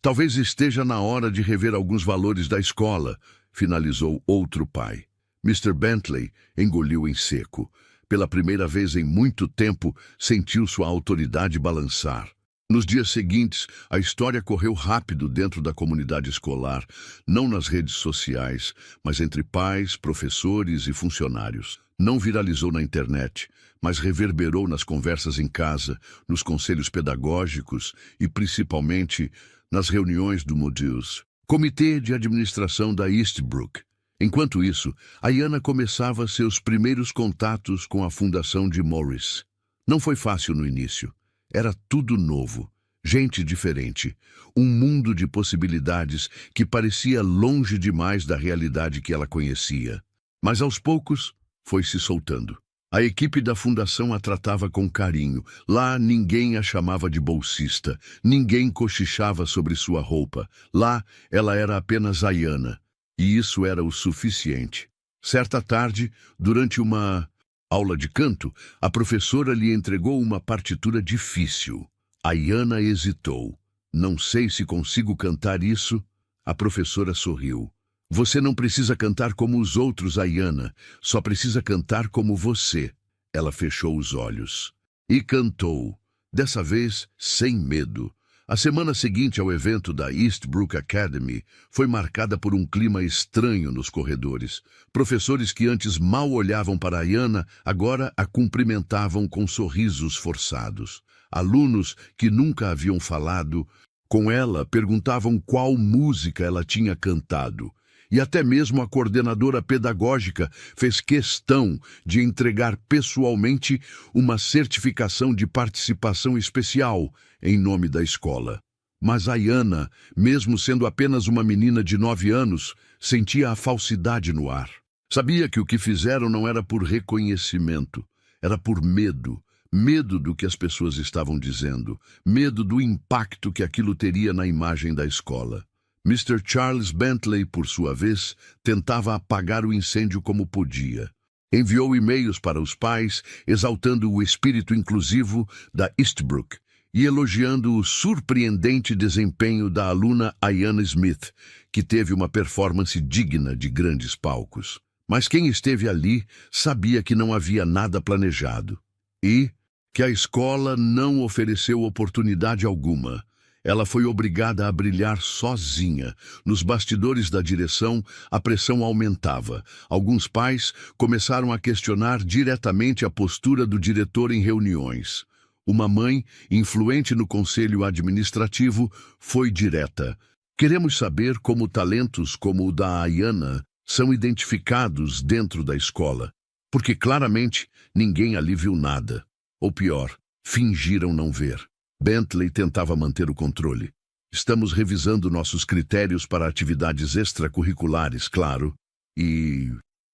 Talvez esteja na hora de rever alguns valores da escola, finalizou outro pai. Mr. Bentley engoliu em seco. Pela primeira vez em muito tempo, sentiu sua autoridade balançar. Nos dias seguintes, a história correu rápido dentro da comunidade escolar, não nas redes sociais, mas entre pais, professores e funcionários. Não viralizou na internet, mas reverberou nas conversas em casa, nos conselhos pedagógicos e, principalmente, nas reuniões do Moody's, Comitê de Administração da Eastbrook. Enquanto isso, Ayana começava seus primeiros contatos com a fundação de Maurice. Não foi fácil no início. Era tudo novo, gente diferente, um mundo de possibilidades que parecia longe demais da realidade que ela conhecia. Mas aos poucos, foi se soltando. A equipe da fundação a tratava com carinho. Lá ninguém a chamava de bolsista, ninguém cochichava sobre sua roupa. Lá ela era apenas Ayana, e isso era o suficiente. Certa tarde, durante uma aula de canto, a professora lhe entregou uma partitura difícil. Ayana hesitou. Não sei se consigo cantar isso. A professora sorriu. Você não precisa cantar como os outros, Ayana. Só precisa cantar como você. Ela fechou os olhos. E cantou. Dessa vez, sem medo. A semana seguinte ao evento da Eastbrook Academy foi marcada por um clima estranho nos corredores. Professores que antes mal olhavam para Ayana, agora a cumprimentavam com sorrisos forçados. Alunos que nunca haviam falado com ela perguntavam qual música ela tinha cantado. E até mesmo a coordenadora pedagógica fez questão de entregar pessoalmente uma certificação de participação especial em nome da escola. Mas Ayana, mesmo sendo apenas uma menina de 9 anos, sentia a falsidade no ar. Sabia que o que fizeram não era por reconhecimento, era por medo. Medo do que as pessoas estavam dizendo, medo do impacto que aquilo teria na imagem da escola. Mr. Charles Bentley, por sua vez, tentava apagar o incêndio como podia. Enviou e-mails para os pais, exaltando o espírito inclusivo da Eastbrook e elogiando o surpreendente desempenho da aluna Ayana Smith, que teve uma performance digna de grandes palcos. Mas quem esteve ali sabia que não havia nada planejado e que a escola não ofereceu oportunidade alguma. Ela foi obrigada a brilhar sozinha. Nos bastidores da direção, a pressão aumentava. Alguns pais começaram a questionar diretamente a postura do diretor em reuniões. Uma mãe, influente no conselho administrativo, foi direta. Queremos saber como talentos como o da Ayana são identificados dentro da escola. Porque claramente ninguém ali viu nada. Ou pior, fingiram não ver. Bentley tentava manter o controle. Estamos revisando nossos critérios para atividades extracurriculares, claro, e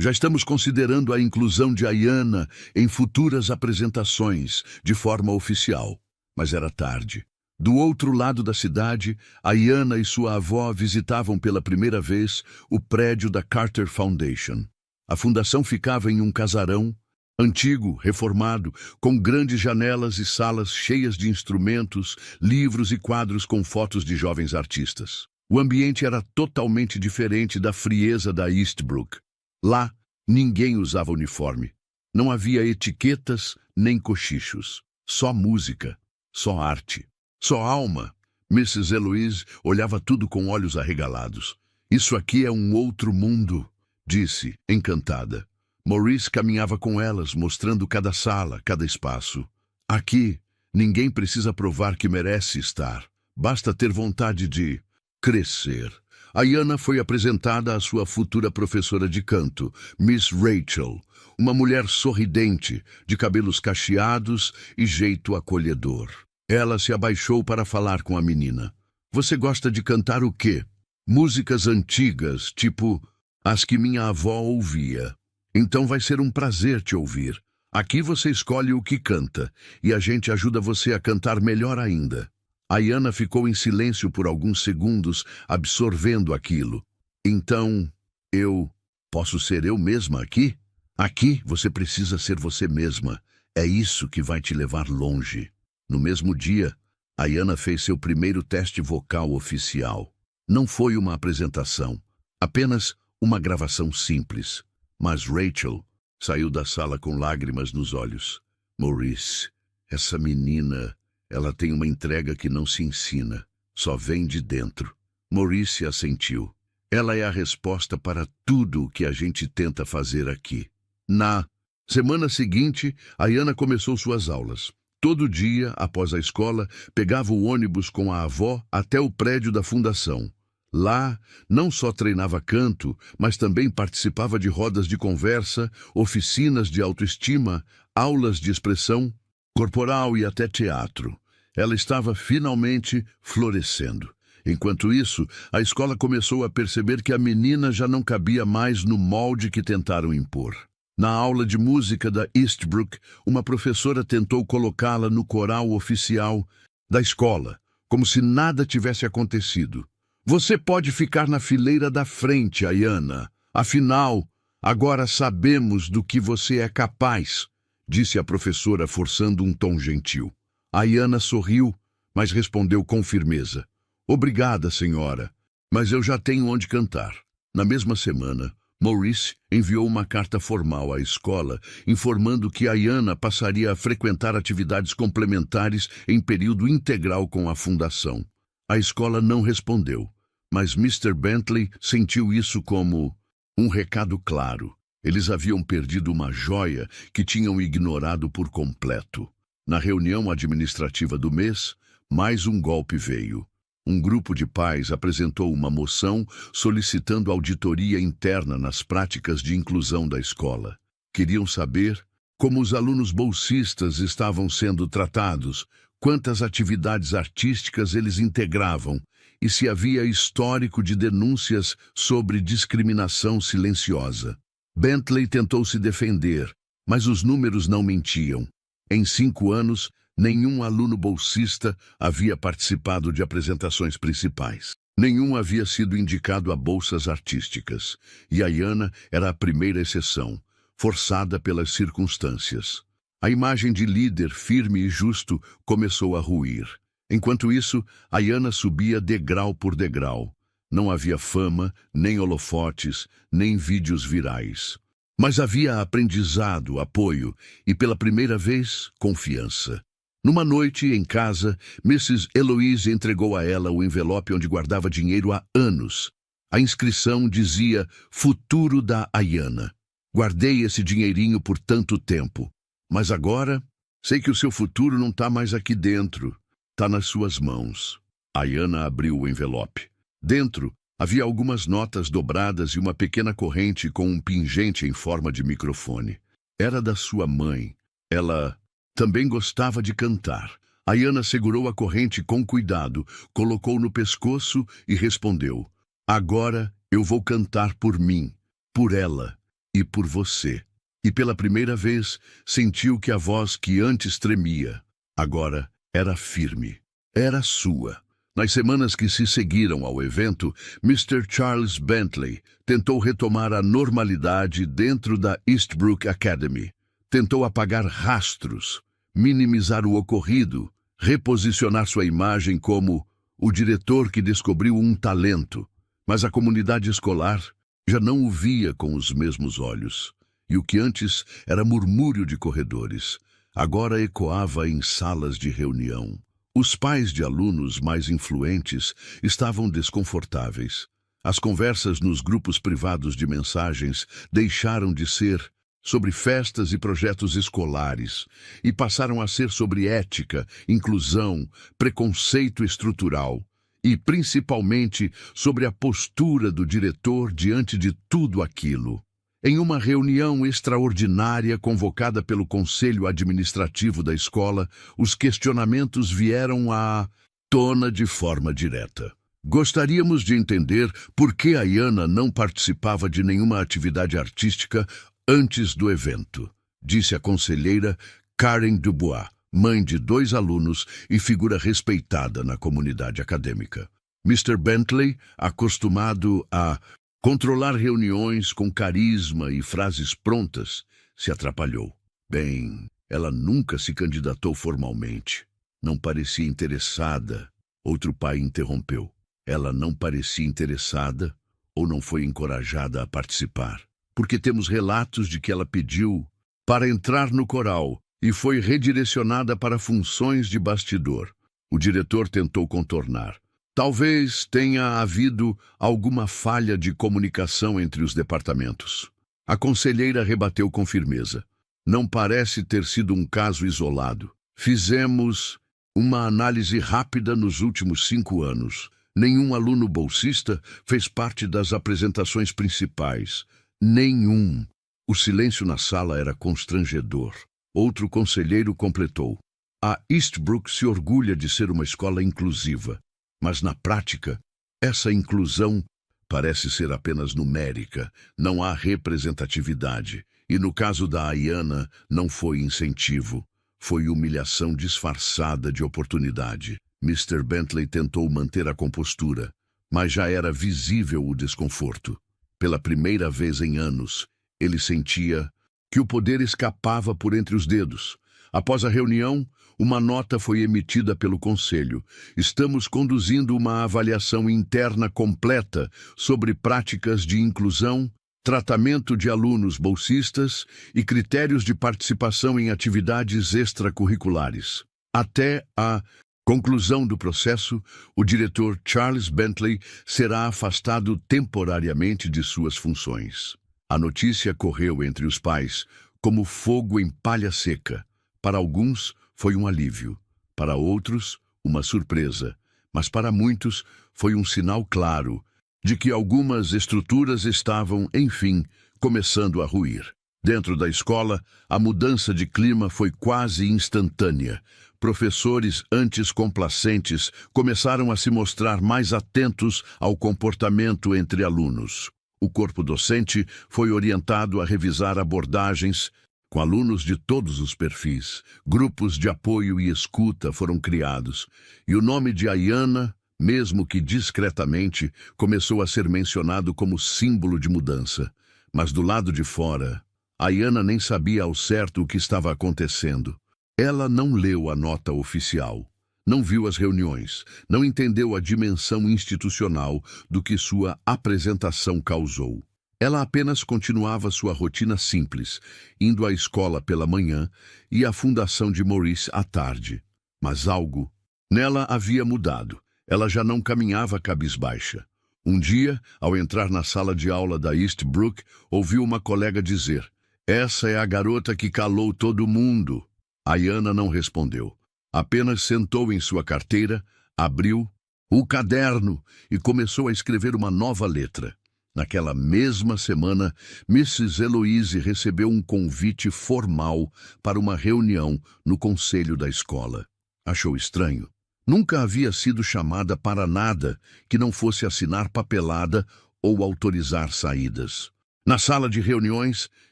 já estamos considerando a inclusão de Ayana em futuras apresentações, de forma oficial. Mas era tarde. Do outro lado da cidade, Ayanna e sua avó visitavam pela primeira vez o prédio da Carter Foundation. A fundação ficava em um casarão, antigo, reformado, com grandes janelas e salas cheias de instrumentos, livros e quadros com fotos de jovens artistas. O ambiente era totalmente diferente da frieza da Eastbrook. Lá, ninguém usava uniforme. Não havia etiquetas nem cochichos. Só música, só arte, só alma. Mrs. Eloise olhava tudo com olhos arregalados. Isso aqui é um outro mundo, disse, encantada. Maurice caminhava com elas, mostrando cada sala, cada espaço. Aqui, ninguém precisa provar que merece estar. Basta ter vontade de crescer. Ayanna foi apresentada à sua futura professora de canto, Miss Rachel, uma mulher sorridente, de cabelos cacheados e jeito acolhedor. Ela se abaixou para falar com a menina. Você gosta de cantar o quê? Músicas antigas, tipo as que minha avó ouvia. Então vai ser um prazer te ouvir. Aqui você escolhe o que canta, e a gente ajuda você a cantar melhor ainda. Ayanna ficou em silêncio por alguns segundos, absorvendo aquilo. Então, eu posso ser eu mesma aqui? Aqui você precisa ser você mesma. É isso que vai te levar longe. No mesmo dia, Ayanna fez seu primeiro teste vocal oficial. Não foi uma apresentação, apenas uma gravação simples. Mas Rachel saiu da sala com lágrimas nos olhos. Maurice, essa menina, ela tem uma entrega que não se ensina, só vem de dentro. Maurice assentiu. Ela é a resposta para tudo o que a gente tenta fazer aqui. Na semana seguinte, Ayanna começou suas aulas. Todo dia, após a escola, pegava o ônibus com a avó até o prédio da fundação. Lá, não só treinava canto, mas também participava de rodas de conversa, oficinas de autoestima, aulas de expressão corporal e até teatro. Ela estava finalmente florescendo. Enquanto isso, a escola começou a perceber que a menina já não cabia mais no molde que tentaram impor. Na aula de música da Eastbrook, uma professora tentou colocá-la no coral oficial da escola, como se nada tivesse acontecido. Você pode ficar na fileira da frente, Ayanna. Afinal, agora sabemos do que você é capaz, disse a professora, forçando um tom gentil. Ayanna sorriu, mas respondeu com firmeza. Obrigada, senhora, mas eu já tenho onde cantar. Na mesma semana, Maurice enviou uma carta formal à escola, informando que Ayanna passaria a frequentar atividades complementares em período integral com a fundação. A escola não respondeu, mas Mr. Bentley sentiu isso como um recado claro. Eles haviam perdido uma joia que tinham ignorado por completo. Na reunião administrativa do mês, mais um golpe veio. Um grupo de pais apresentou uma moção solicitando auditoria interna nas práticas de inclusão da escola. Queriam saber como os alunos bolsistas estavam sendo tratados, quantas atividades artísticas eles integravam e se havia histórico de denúncias sobre discriminação silenciosa. Bentley tentou se defender, mas os números não mentiam. Em 5 anos, nenhum aluno bolsista havia participado de apresentações principais. Nenhum havia sido indicado a bolsas artísticas, e Ayanna era a primeira exceção, forçada pelas circunstâncias. A imagem de líder firme e justo começou a ruir. Enquanto isso, Ayanna subia degrau por degrau. Não havia fama, nem holofotes, nem vídeos virais. Mas havia aprendizado, apoio e, pela primeira vez, confiança. Numa noite, em casa, Mrs. Eloise entregou a ela o envelope onde guardava dinheiro há anos. A inscrição dizia Futuro da Ayanna. Guardei esse dinheirinho por tanto tempo. Mas agora, sei que o seu futuro não está mais aqui dentro. Está nas suas mãos. Ayanna abriu o envelope. Dentro, havia algumas notas dobradas e uma pequena corrente com um pingente em forma de microfone. Era da sua mãe. Ela também gostava de cantar. Ayanna segurou a corrente com cuidado, colocou no pescoço e respondeu: Agora eu vou cantar por mim, por ela e por você. E pela primeira vez sentiu que a voz que antes tremia, agora era firme. era sua. Nas semanas que se seguiram ao evento, Mr. Charles Bentley tentou retomar a normalidade dentro da Eastbrook Academy. Tentou apagar rastros, minimizar o ocorrido, reposicionar sua imagem como o diretor que descobriu um talento. Mas a comunidade escolar já não o via com os mesmos olhos. E o que antes era murmúrio de corredores, agora ecoava em salas de reunião. Os pais de alunos mais influentes estavam desconfortáveis. As conversas nos grupos privados de mensagens deixaram de ser sobre festas e projetos escolares e passaram a ser sobre ética, inclusão, preconceito estrutural e, principalmente, sobre a postura do diretor diante de tudo aquilo. Em uma reunião extraordinária convocada pelo Conselho Administrativo da escola, os questionamentos vieram à tona de forma direta. Gostaríamos de entender por que a Iana não participava de nenhuma atividade artística antes do evento, disse a conselheira Karen Dubois, mãe de 2 alunos e figura respeitada na comunidade acadêmica. Mr. Bentley, acostumado a controlar reuniões com carisma e frases prontas, se atrapalhou. Bem, ela nunca se candidatou formalmente. Não parecia interessada. Outro pai interrompeu. Ela não parecia interessada ou não foi encorajada a participar. Porque temos relatos de que ela pediu para entrar no coral e foi redirecionada para funções de bastidor. O diretor tentou contornar. Talvez tenha havido alguma falha de comunicação entre os departamentos. A conselheira rebateu com firmeza. Não parece ter sido um caso isolado. Fizemos uma análise rápida nos últimos 5 anos. Nenhum aluno bolsista fez parte das apresentações principais. Nenhum. O silêncio na sala era constrangedor. Outro conselheiro completou. A Eastbrook se orgulha de ser uma escola inclusiva. Mas, na prática, essa inclusão parece ser apenas numérica, não há representatividade. E no caso da Iana, não foi incentivo, foi humilhação disfarçada de oportunidade. Mr. Bentley tentou manter a compostura, mas já era visível o desconforto. Pela primeira vez em anos, ele sentia que o poder escapava por entre os dedos. Após a reunião, uma nota foi emitida pelo Conselho. Estamos conduzindo uma avaliação interna completa sobre práticas de inclusão, tratamento de alunos bolsistas e critérios de participação em atividades extracurriculares. Até a conclusão do processo, o diretor Charles Bentley será afastado temporariamente de suas funções. A notícia correu entre os pais como fogo em palha seca. Para alguns, foi um alívio, para outros, uma surpresa, mas para muitos foi um sinal claro de que algumas estruturas estavam, enfim, começando a ruir. Dentro da escola, a mudança de clima foi quase instantânea. Professores antes complacentes começaram a se mostrar mais atentos ao comportamento entre alunos. O corpo docente foi orientado a revisar abordagens com alunos de todos os perfis. Grupos de apoio e escuta foram criados, e o nome de Iana, mesmo que discretamente, começou a ser mencionado como símbolo de mudança. Mas do lado de fora, Iana nem sabia ao certo o que estava acontecendo. Ela não leu a nota oficial, não viu as reuniões, não entendeu a dimensão institucional do que sua apresentação causou. Ela apenas continuava sua rotina simples, indo à escola pela manhã e à fundação de Maurice à tarde. Mas algo nela havia mudado. Ela já não caminhava cabisbaixa. Um dia, ao entrar na sala de aula da Eastbrook, ouviu uma colega dizer: "Essa é a garota que calou todo mundo." A Iana não respondeu. Apenas sentou em sua carteira, abriu o caderno e começou a escrever uma nova letra. Naquela mesma semana, Mrs. Eloise recebeu um convite formal para uma reunião no conselho da escola. Achou estranho. Nunca havia sido chamada para nada que não fosse assinar papelada ou autorizar saídas. Na sala de reuniões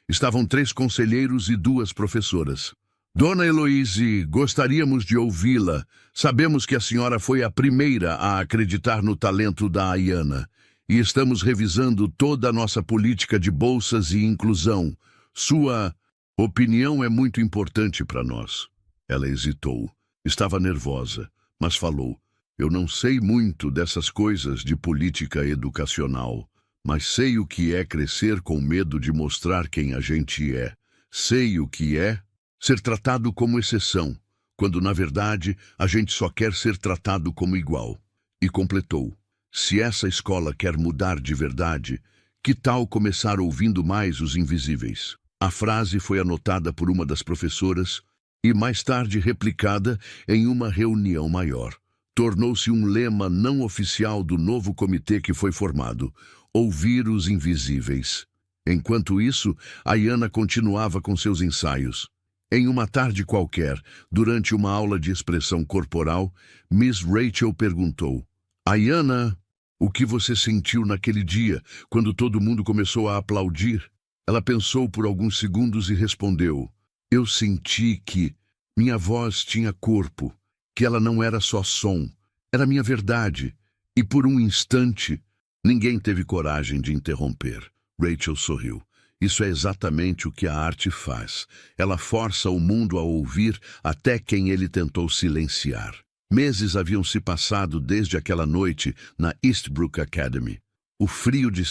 estavam 3 conselheiros e 2 professoras. Dona Heloise, gostaríamos de ouvi-la. Sabemos que a senhora foi a primeira a acreditar no talento da Ayana e estamos revisando toda a nossa política de bolsas e inclusão. Sua opinião é muito importante para nós. Ela hesitou. Estava nervosa, mas falou. Eu não sei muito dessas coisas de política educacional, mas sei o que é crescer com medo de mostrar quem a gente é. Sei o que é ser tratado como exceção, quando na verdade a gente só quer ser tratado como igual. E completou. Se essa escola quer mudar de verdade, que tal começar ouvindo mais os invisíveis? A frase foi anotada por uma das professoras e mais tarde replicada em uma reunião maior. Tornou-se um lema não oficial do novo comitê que foi formado: ouvir os invisíveis. Enquanto isso, Ayana continuava com seus ensaios. Em uma tarde qualquer, durante uma aula de expressão corporal, Miss Rachel perguntou: Ayana, o que você sentiu naquele dia, quando todo mundo começou a aplaudir? Ela pensou por alguns segundos e respondeu: eu senti que minha voz tinha corpo, que ela não era só som, era minha verdade. E por um instante, ninguém teve coragem de interromper. Rachel sorriu. Isso é exatamente o que a arte faz. Ela força o mundo a ouvir até quem ele tentou silenciar. Meses haviam se passado desde aquela noite na Eastbrook Academy. O frio de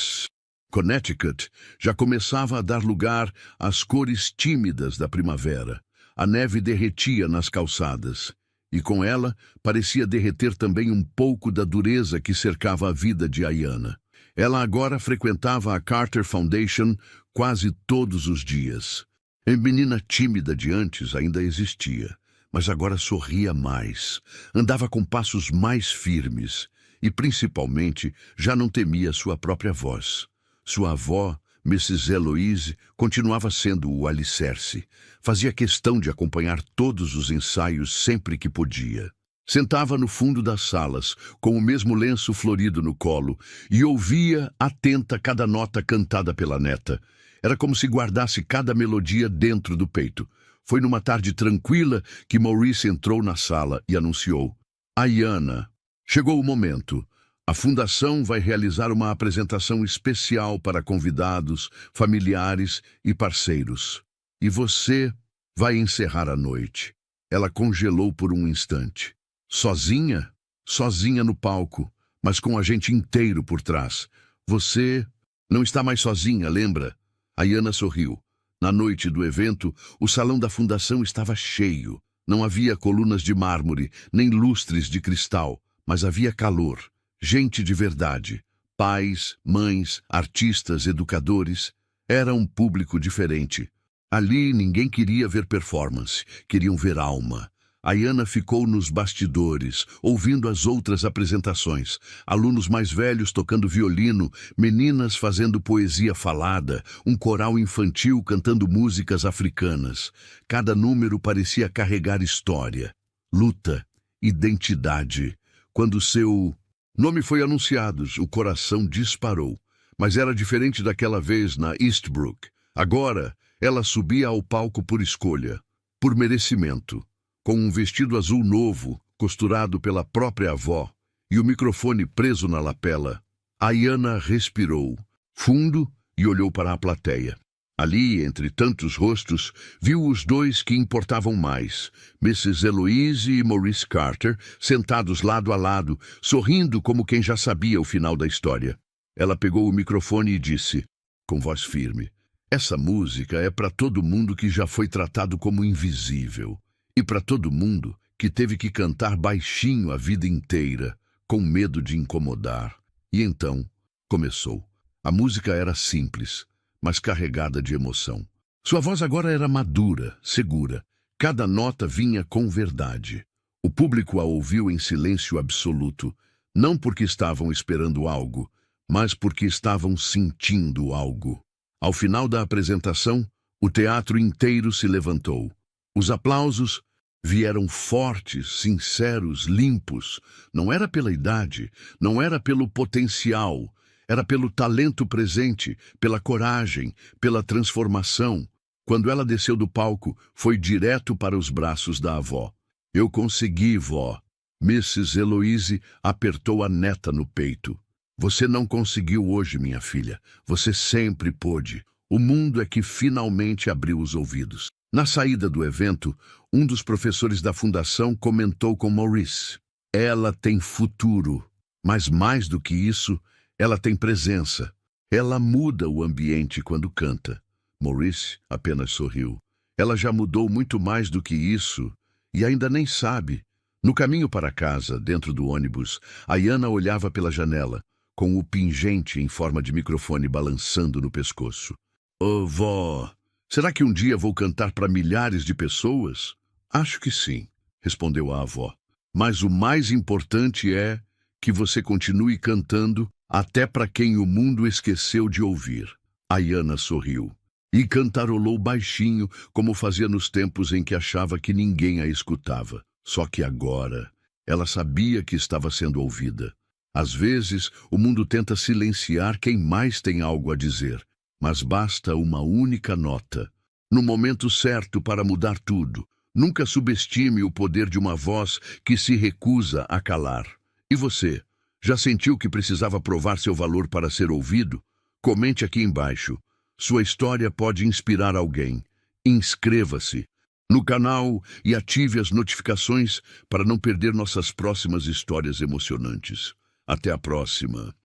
Connecticut já começava a dar lugar às cores tímidas da primavera. A neve derretia nas calçadas, e com ela parecia derreter também um pouco da dureza que cercava a vida de Ayana. Ela agora frequentava a Carter Foundation quase todos os dias. A menina tímida de antes ainda existia, mas agora sorria mais, andava com passos mais firmes e, principalmente, já não temia sua própria voz. Sua avó, Mrs. Heloise, continuava sendo o alicerce. Fazia questão de acompanhar todos os ensaios sempre que podia. Sentava no fundo das salas, com o mesmo lenço florido no colo, e ouvia atenta cada nota cantada pela neta. Era como se guardasse cada melodia dentro do peito. Foi numa tarde tranquila que Maurice entrou na sala e anunciou: Ayana, chegou o momento. A Fundação vai realizar uma apresentação especial para convidados, familiares e parceiros. E você vai encerrar a noite. Ela congelou por um instante. Sozinha? Sozinha no palco, mas com a gente inteiro por trás. Você não está mais sozinha, lembra? Ayana sorriu. Na noite do evento, o salão da Fundação estava cheio. Não havia colunas de mármore, nem lustres de cristal, mas havia calor. Gente de verdade, pais, mães, artistas, educadores. Era um público diferente. Ali ninguém queria ver performance, queriam ver alma. Ayana ficou nos bastidores, ouvindo as outras apresentações. Alunos mais velhos tocando violino, meninas fazendo poesia falada, um coral infantil cantando músicas africanas. Cada número parecia carregar história, luta, identidade. Quando seu nome foi anunciado, o coração disparou. Mas era diferente daquela vez na Eastbrook. Agora, ela subia ao palco por escolha, por merecimento, com um vestido azul novo, costurado pela própria avó, e o microfone preso na lapela. Ayana respirou fundo e olhou para a plateia. Ali, entre tantos rostos, viu os dois que importavam mais, Mrs. Heloise e Maurice Carter, sentados lado a lado, sorrindo como quem já sabia o final da história. Ela pegou o microfone e disse, com voz firme: essa música é para todo mundo que já foi tratado como invisível, e para todo mundo que teve que cantar baixinho a vida inteira, com medo de incomodar. E então, começou. A música era simples, mas carregada de emoção. Sua voz agora era madura, segura. Cada nota vinha com verdade. O público a ouviu em silêncio absoluto, não porque estavam esperando algo, mas porque estavam sentindo algo. Ao final da apresentação, o teatro inteiro se levantou. Os aplausos vieram fortes, sinceros, limpos. Não era pela idade, não era pelo potencial, era pelo talento presente, pela coragem, pela transformação. Quando ela desceu do palco, foi direto para os braços da avó. Eu consegui, vó. Mrs. Eloise apertou a neta no peito. Você não conseguiu hoje, minha filha. Você sempre pôde. O mundo é que finalmente abriu os ouvidos. Na saída do evento, um dos professores da fundação comentou com Maurice. Ela tem futuro, mas mais do que isso, ela tem presença. Ela muda o ambiente quando canta. Maurice apenas sorriu. Ela já mudou muito mais do que isso e ainda nem sabe. No caminho para casa, dentro do ônibus, Ayana olhava pela janela, com o pingente em forma de microfone balançando no pescoço. Oh, vó, será que um dia vou cantar para milhares de pessoas? Acho que sim, respondeu a avó. Mas o mais importante é que você continue cantando até para quem o mundo esqueceu de ouvir. Ayana sorriu e cantarolou baixinho, como fazia nos tempos em que achava que ninguém a escutava. Só que agora ela sabia que estava sendo ouvida. Às vezes, o mundo tenta silenciar quem mais tem algo a dizer, mas basta uma única nota, no momento certo para mudar tudo. Nunca subestime o poder de uma voz que se recusa a calar. E você, já sentiu que precisava provar seu valor para ser ouvido? Comente aqui embaixo. Sua história pode inspirar alguém. Inscreva-se no canal e ative as notificações para não perder nossas próximas histórias emocionantes. Até a próxima!